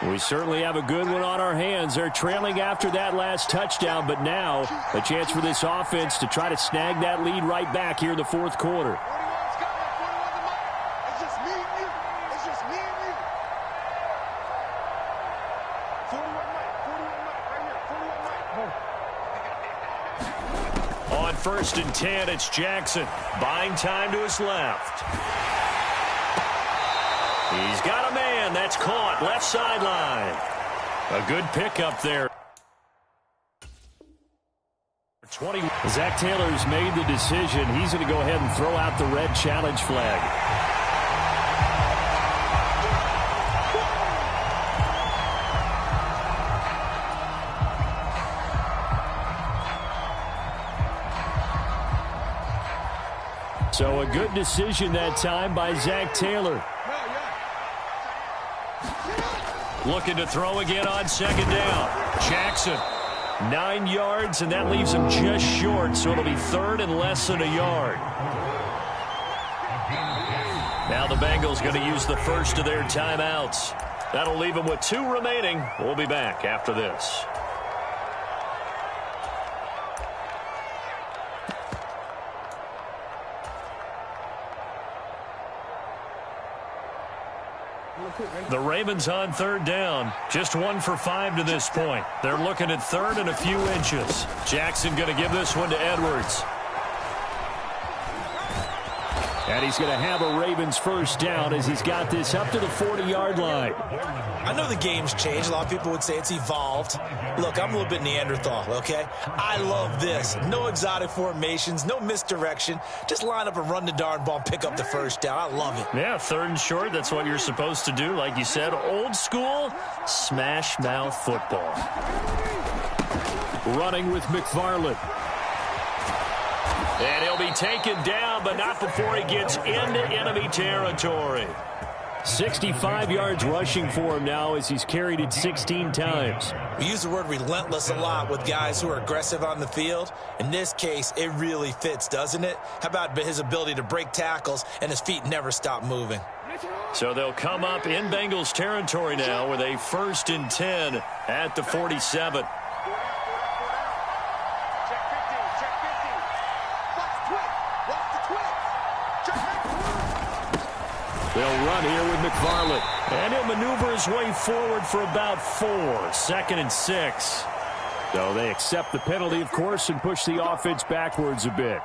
We certainly have a good one on our hands. They're trailing after that last touchdown, but now a chance for this offense to try to snag that lead right back here in the 4th quarter. On 1st and 10, it's Jackson. Buying time to his left. He's got a man. That's caught. Left sideline. A good pickup there. 20. Zach Taylor's made the decision. He's going to go ahead and throw out the red challenge flag. So a good decision that time by Zach Taylor. Looking to throw again on 2nd down. Jackson, 9 yards, and that leaves him just short, so it'll be 3rd and less than a yard. Now the Bengals going to use the first of their timeouts. That'll leave them with 2 remaining. We'll be back after this. The Ravens on 3rd down. Just 1 for 5 to this point. They're looking at 3rd and a few inches. Jackson going to give this one to Edwards. And he's going to have a Ravens first down as he's got this up to the 40-yard line. I know the game's changed. A lot of people would say it's evolved. Look, I'm a little bit Neanderthal, okay? I love this. No exotic formations, no misdirection. Just line up and run the darn ball and pick up the first down. I love it. Yeah, 3rd and short. That's what you're supposed to do. Like you said, old school smash mouth football. Running with McFarland. And he'll be taken down, but not before he gets into enemy territory. 65 yards rushing for him now as he's carried it 16 times. We use the word relentless a lot with guys who are aggressive on the field. In this case, it really fits, doesn't it? How about his ability to break tackles and his feet never stop moving? So they'll come up in Bengals territory now with a 1st and 10 at the 47. They'll run here with McFarland. And he'll maneuver his way forward for about 4. 2nd and 6. So they accept the penalty, of course, and push the offense backwards a bit.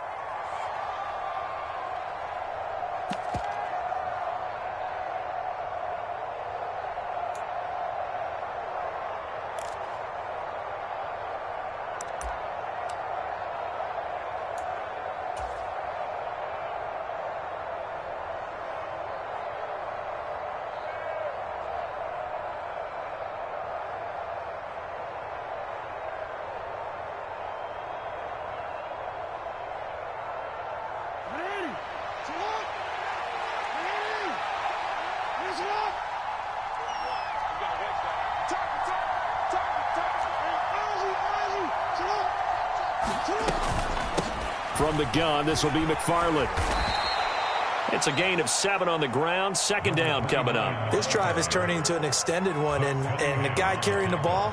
From the gun, this will be McFarland. It's a gain of 7 on the ground. 2nd down coming up. This drive is turning into an extended one, and the guy carrying the ball,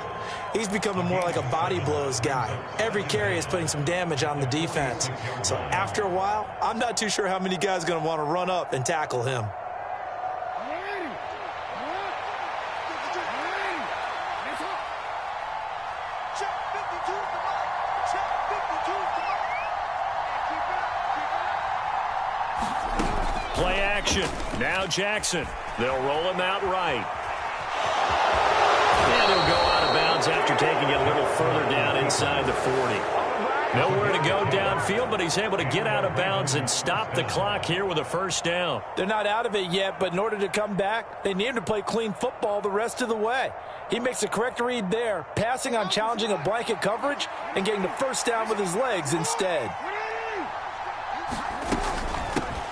he's becoming more like a body blows guy. Every carry is putting some damage on the defense. So after a while, I'm not too sure how many guys are going to want to run up and tackle him. Play action. Now Jackson. They'll roll him out right. And he'll go out of bounds after taking it a little further down inside the 40. Nowhere to go downfield, but he's able to get out of bounds and stop the clock here with a 1st down. They're not out of it yet, but in order to come back, they need him to play clean football the rest of the way. He makes a correct read there, passing on challenging a blanket coverage and getting the 1st down with his legs instead.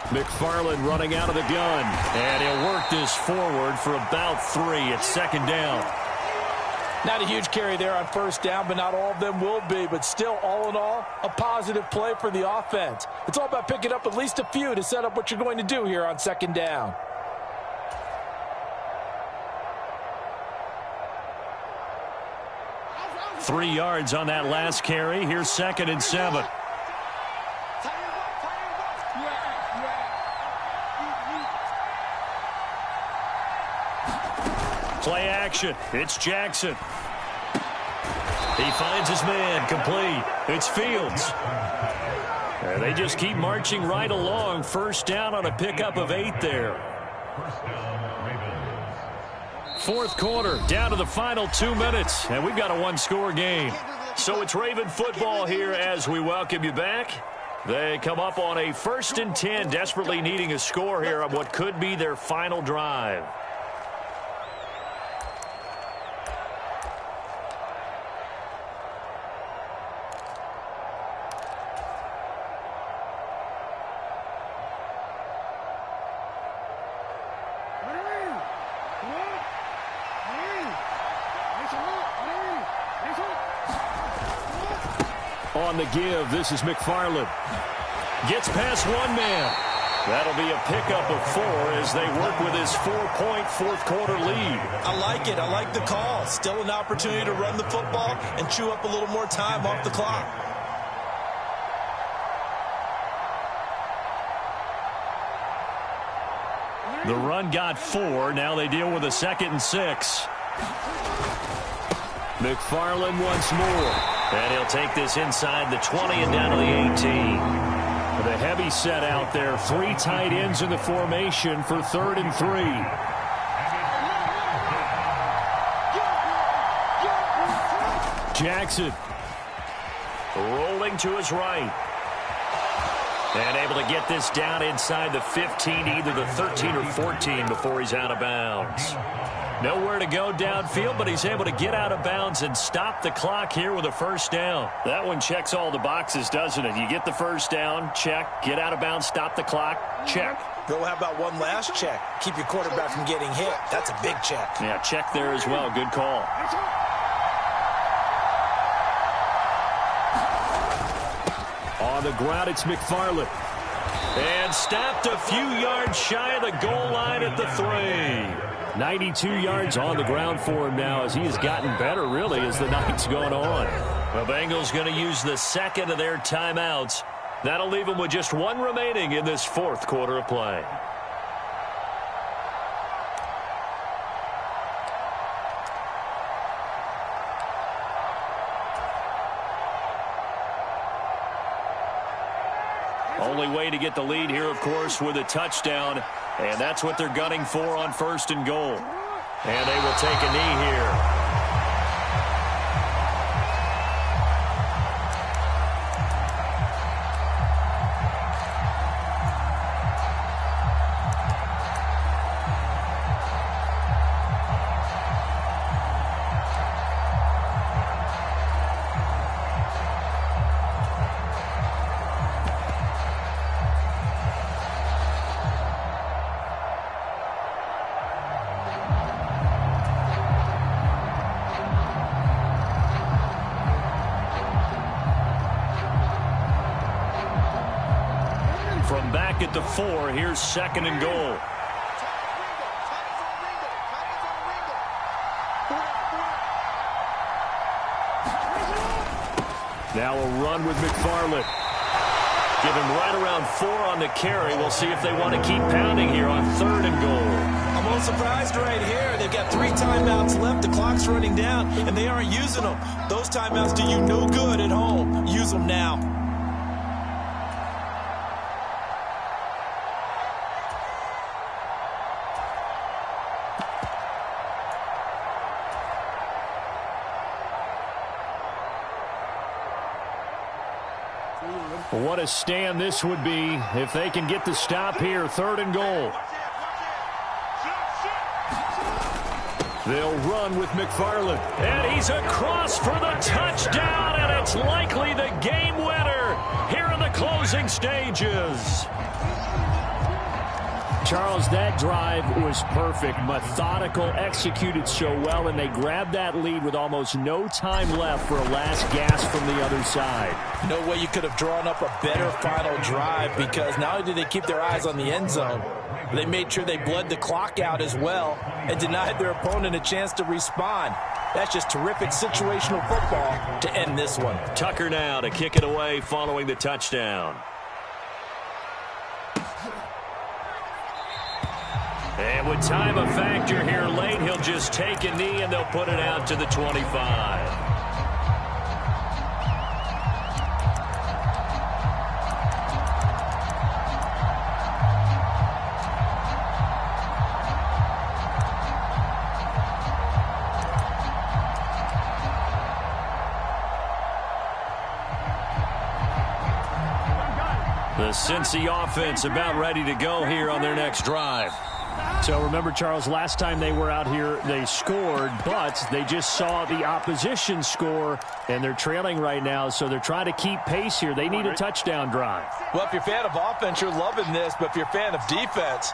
McFarland running out of the gun. And he'll work this forward for about 3 at 2nd down. Not a huge carry there on 1st down, but not all of them will be. But still, all in all, a positive play for the offense. It's all about picking up at least a few to set up what you're going to do here on 2nd down. Three yards on that last carry. Here's 2nd and 7. Play action. It's Jackson. He finds his man. Complete. It's Fields. And they just keep marching right along. 1st down on a pickup of 8 there. 4th quarter, down to the final 2 minutes, and we've got a 1-score game. So it's Raven football here as we welcome you back. They come up on a 1st and 10, desperately needing a score here on what could be their final drive. On the give, this is McFarland. Gets past one man. That'll be a pickup of 4 as they work with his 4-point fourth-quarter lead. I like it. I like the call. Still an opportunity to run the football and chew up a little more time off the clock. The run got 4. Now they deal with a 2nd and 6. McFarland once more. And he'll take this inside the 20 and down to the 18. With a heavy set out there. 3 tight ends in the formation for 3rd and 3. Jackson rolling to his right. And able to get this down inside the 15, either the 13 or 14 before he's out of bounds. Nowhere to go downfield, but he's able to get out of bounds and stop the clock here with a first down. That one checks all the boxes, doesn't it? You get the first down, check. Get out of bounds, stop the clock, check. Go, how about one last check? Keep your quarterback from getting hit. That's a big check. Yeah, check there as well. Good call. On the ground, it's McFarland. And stopped a few yards shy of the goal line at the 3. 92 yards on the ground for him now as he has gotten better, really, as the night's gone on. The Bengals going to use the 2nd of their timeouts. That'll leave them with just 1 remaining in this 4th quarter of play. Only way to get the lead here, of course, with a touchdown. And that's what they're gunning for on 1st and goal. And they will take a knee here. From back at the 4, here's 2nd and goal. Now a run with McFarland. Give him right around 4 on the carry. We'll see if they want to keep pounding here on 3rd and goal. I'm a little surprised right here. They've got 3 timeouts left. The clock's running down, and they aren't using them. Those timeouts do you no good at home. Use them now. What a stand this would be if they can get the stop here. 3rd and goal. They'll run with McFarland. And he's across for the touchdown, and it's likely the game winner here in the closing stages. Charles, that drive was perfect, methodical, executed so well, and they grabbed that lead with almost no time left for a last gasp from the other side. No way you could have drawn up a better final drive, because not only did they keep their eyes on the end zone, but they made sure they bled the clock out as well and denied their opponent a chance to respond. That's just terrific situational football to end this one. Tucker now to kick it away following the touchdown. And with time a factor here late, he'll just take a knee and they'll put it out to the 25. The Cincy offense about ready to go here on their next drive. So remember, Charles, last time they were out here, they scored, but they just saw the opposition score, and they're trailing right now, so they're trying to keep pace here. They need a touchdown drive. Well, if you're a fan of offense, you're loving this, but if you're a fan of defense,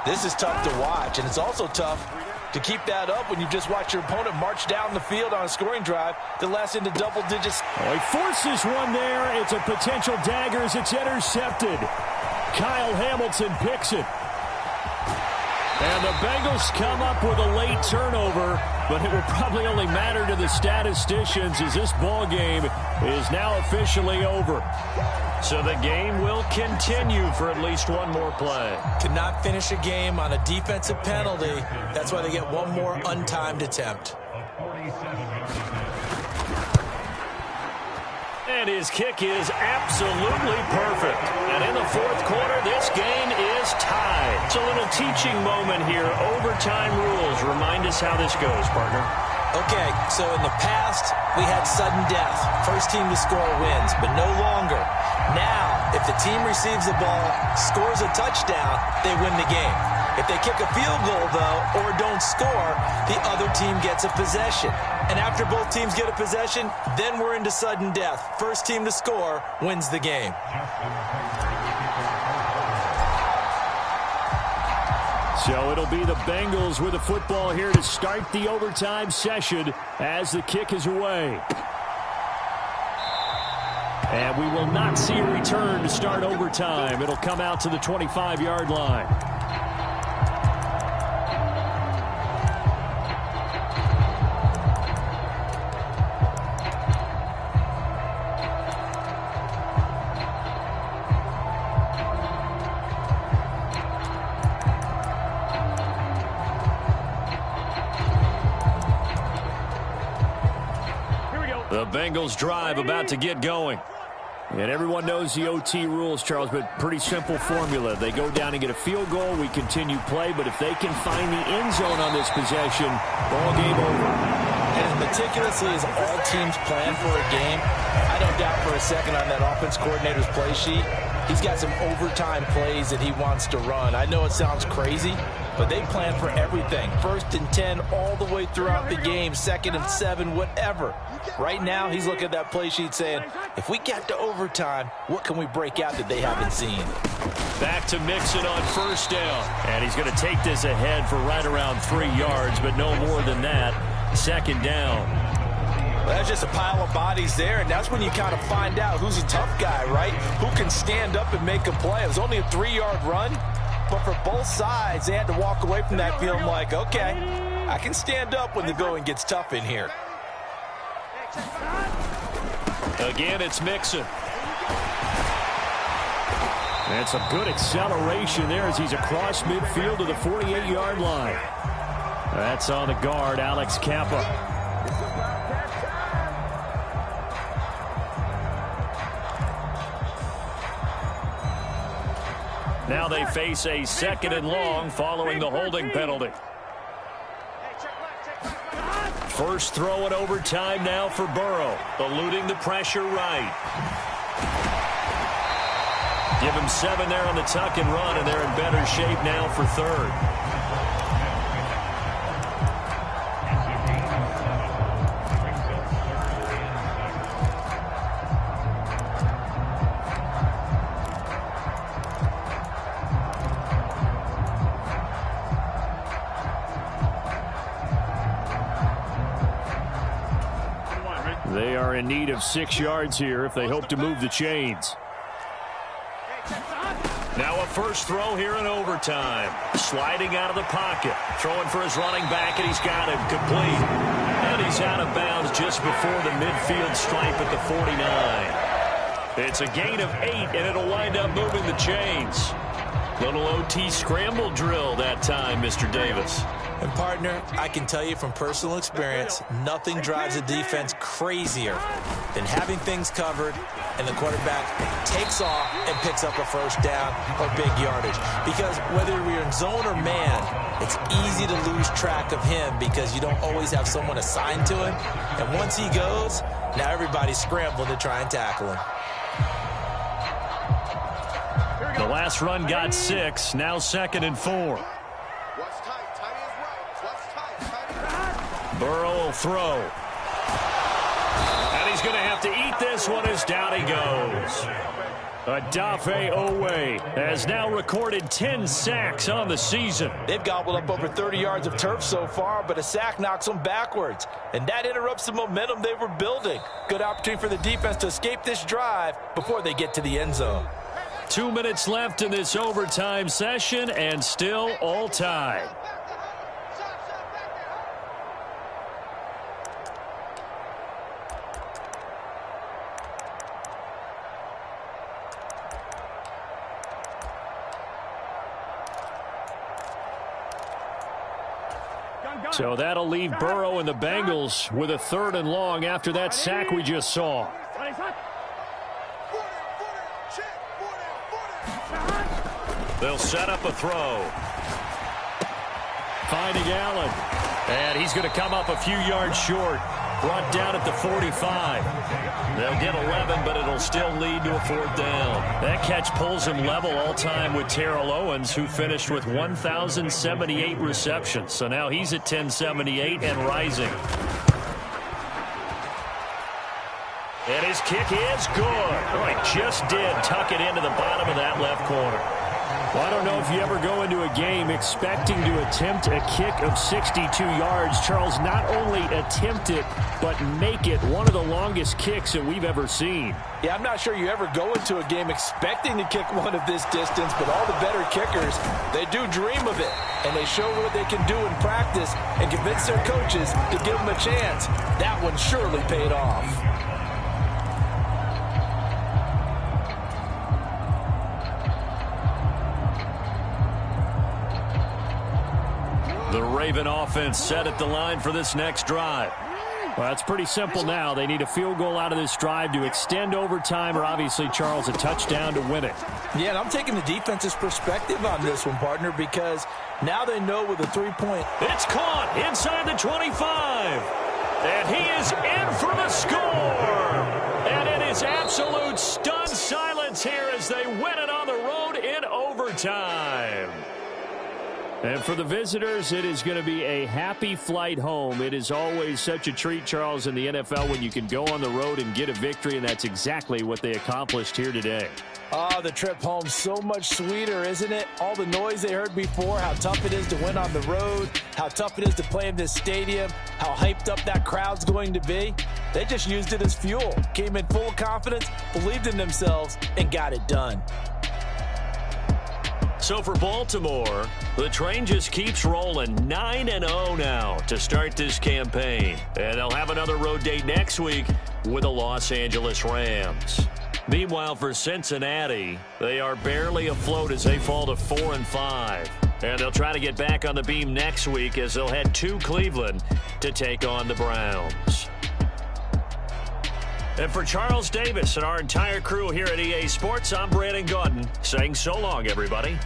this is tough to watch, and it's also tough to keep that up when you just watch your opponent march down the field on a scoring drive that lasts into double digits. Oh, he forces one there. It's a potential dagger as it's intercepted. Kyle Hamilton picks it. And the Bengals come up with a late turnover, but it will probably only matter to the statisticians as this ball game is now officially over. So the game will continue for at least one more play. Cannot finish a game on a defensive penalty. That's why they get one more untimed attempt. And his kick is absolutely perfect. And in the fourth quarter, this game is tied. It's a little teaching moment here. Overtime rules. Remind us how this goes, partner. Okay, so in the past, we had sudden death. First team to score wins, but no longer. Now, if the team receives the ball, scores a touchdown, they win the game. If they kick a field goal, though, or don't score, the other team gets a possession. And after both teams get a possession, then we're into sudden death. First team to score wins the game. So it'll be the Bengals with the football here to start the overtime session as the kick is away. And we will not see a return to start overtime. It'll come out to the 25-yard line. The Bengals drive about to get going. And everyone knows the OT rules, Charles, but pretty simple formula. They go down and get a field goal. We continue play, but if they can find the end zone on this possession, ball game over. And as meticulously as all teams plan for a game, I don't doubt for a second on that offense coordinator's play sheet, he's got some overtime plays that he wants to run. I know it sounds crazy, but they plan for everything. 1st and 10 all the way throughout the game, 2nd and 7, whatever. Right now, he's looking at that play sheet saying, if we get to overtime, what can we break out that they haven't seen? Back to Mixon on first down. And he's going to take this ahead for right around 3 yards, but no more than that. 2nd down. Well, that's just a pile of bodies there, and that's when you kind of find out who's a tough guy, right? Who can stand up and make a play. It was only a 3-yard run, but for both sides, they had to walk away from that feeling like, okay, I can stand up when the going gets tough in here. Again, it's Mixon. And some good acceleration there as he's across midfield to the 48-yard line. That's on the guard, Alex Kappa. Now they face a 2nd and long following the holding penalty. First throw in overtime now for Burrow, eluding the pressure right. Give him 7 there on the tuck and run, and they're in better shape now for 3rd. They are in need of 6 yards here if they hope to move the chains. Now a first throw here in overtime. Sliding out of the pocket. Throwing for his running back, and he's got him complete. And he's out of bounds just before the midfield stripe at the 49. It's a gain of 8, and it'll wind up moving the chains. Little OT scramble drill that time, Mr. Davis. And, partner, I can tell you from personal experience, nothing drives a defense crazier than having things covered and the quarterback takes off and picks up a first down or big yardage. Because whether you're in zone or man, it's easy to lose track of him because you don't always have someone assigned to him. And once he goes, now everybody's scrambling to try and tackle him. The last run got 6, now 2nd and 4. Burrow will throw. And he's going to have to eat this one as down he goes. Odafe Owe has now recorded 10 sacks on the season. They've gobbled up over 30 yards of turf so far, but a sack knocks them backwards. And that interrupts the momentum they were building. Good opportunity for the defense to escape this drive before they get to the end zone. 2 minutes left in this overtime session, and still all tied. So that'll leave Burrow and the Bengals with a 3rd and long after that sack we just saw. They'll set up a throw. Finding Allen. And he's going to come up a few yards short. Brought down at the 45. They'll get 11, but it'll still lead to a 4th down. That catch pulls him level all-time with Terrell Owens, who finished with 1,078 receptions. So now he's at 1,078 and rising. And his kick is good. Oh, he just did tuck it into the bottom of that left corner. Well, I don't know if you ever go into a game expecting to attempt a kick of 62 yards. Charles, not only attempt it, but make it one of the longest kicks that we've ever seen. Yeah, I'm not sure you ever go into a game expecting to kick one of this distance, but all the better kickers, they do dream of it, and they show what they can do in practice and convince their coaches to give them a chance. That one surely paid off. The Raven offense set at the line for this next drive. Well, it's pretty simple now. They need a field goal out of this drive to extend overtime, or obviously, Charles, a touchdown to win it. Yeah, and I'm taking the defense's perspective on this one, partner, because now they know with a 3-point. It's caught inside the 25. And he is in for the score. And it is absolute stunned silence here as they win it on the road in overtime. And for the visitors, it is going to be a happy flight home. It is always such a treat, Charles, in the NFL when you can go on the road and get a victory, and that's exactly what they accomplished here today. Oh, the trip home, so much sweeter, isn't it? All the noise they heard before, how tough it is to win on the road, how tough it is to play in this stadium, how hyped up that crowd's going to be. They just used it as fuel, came in full confidence, believed in themselves, and got it done. So for Baltimore, the train just keeps rolling 9-0 now to start this campaign. And they'll have another road date next week with the Los Angeles Rams. Meanwhile, for Cincinnati, they are barely afloat as they fall to 4-5. And they'll try to get back on the beam next week as they'll head to Cleveland to take on the Browns. And for Charles Davis and our entire crew here at EA Sports, I'm Brandon Gaudin saying so long, everybody.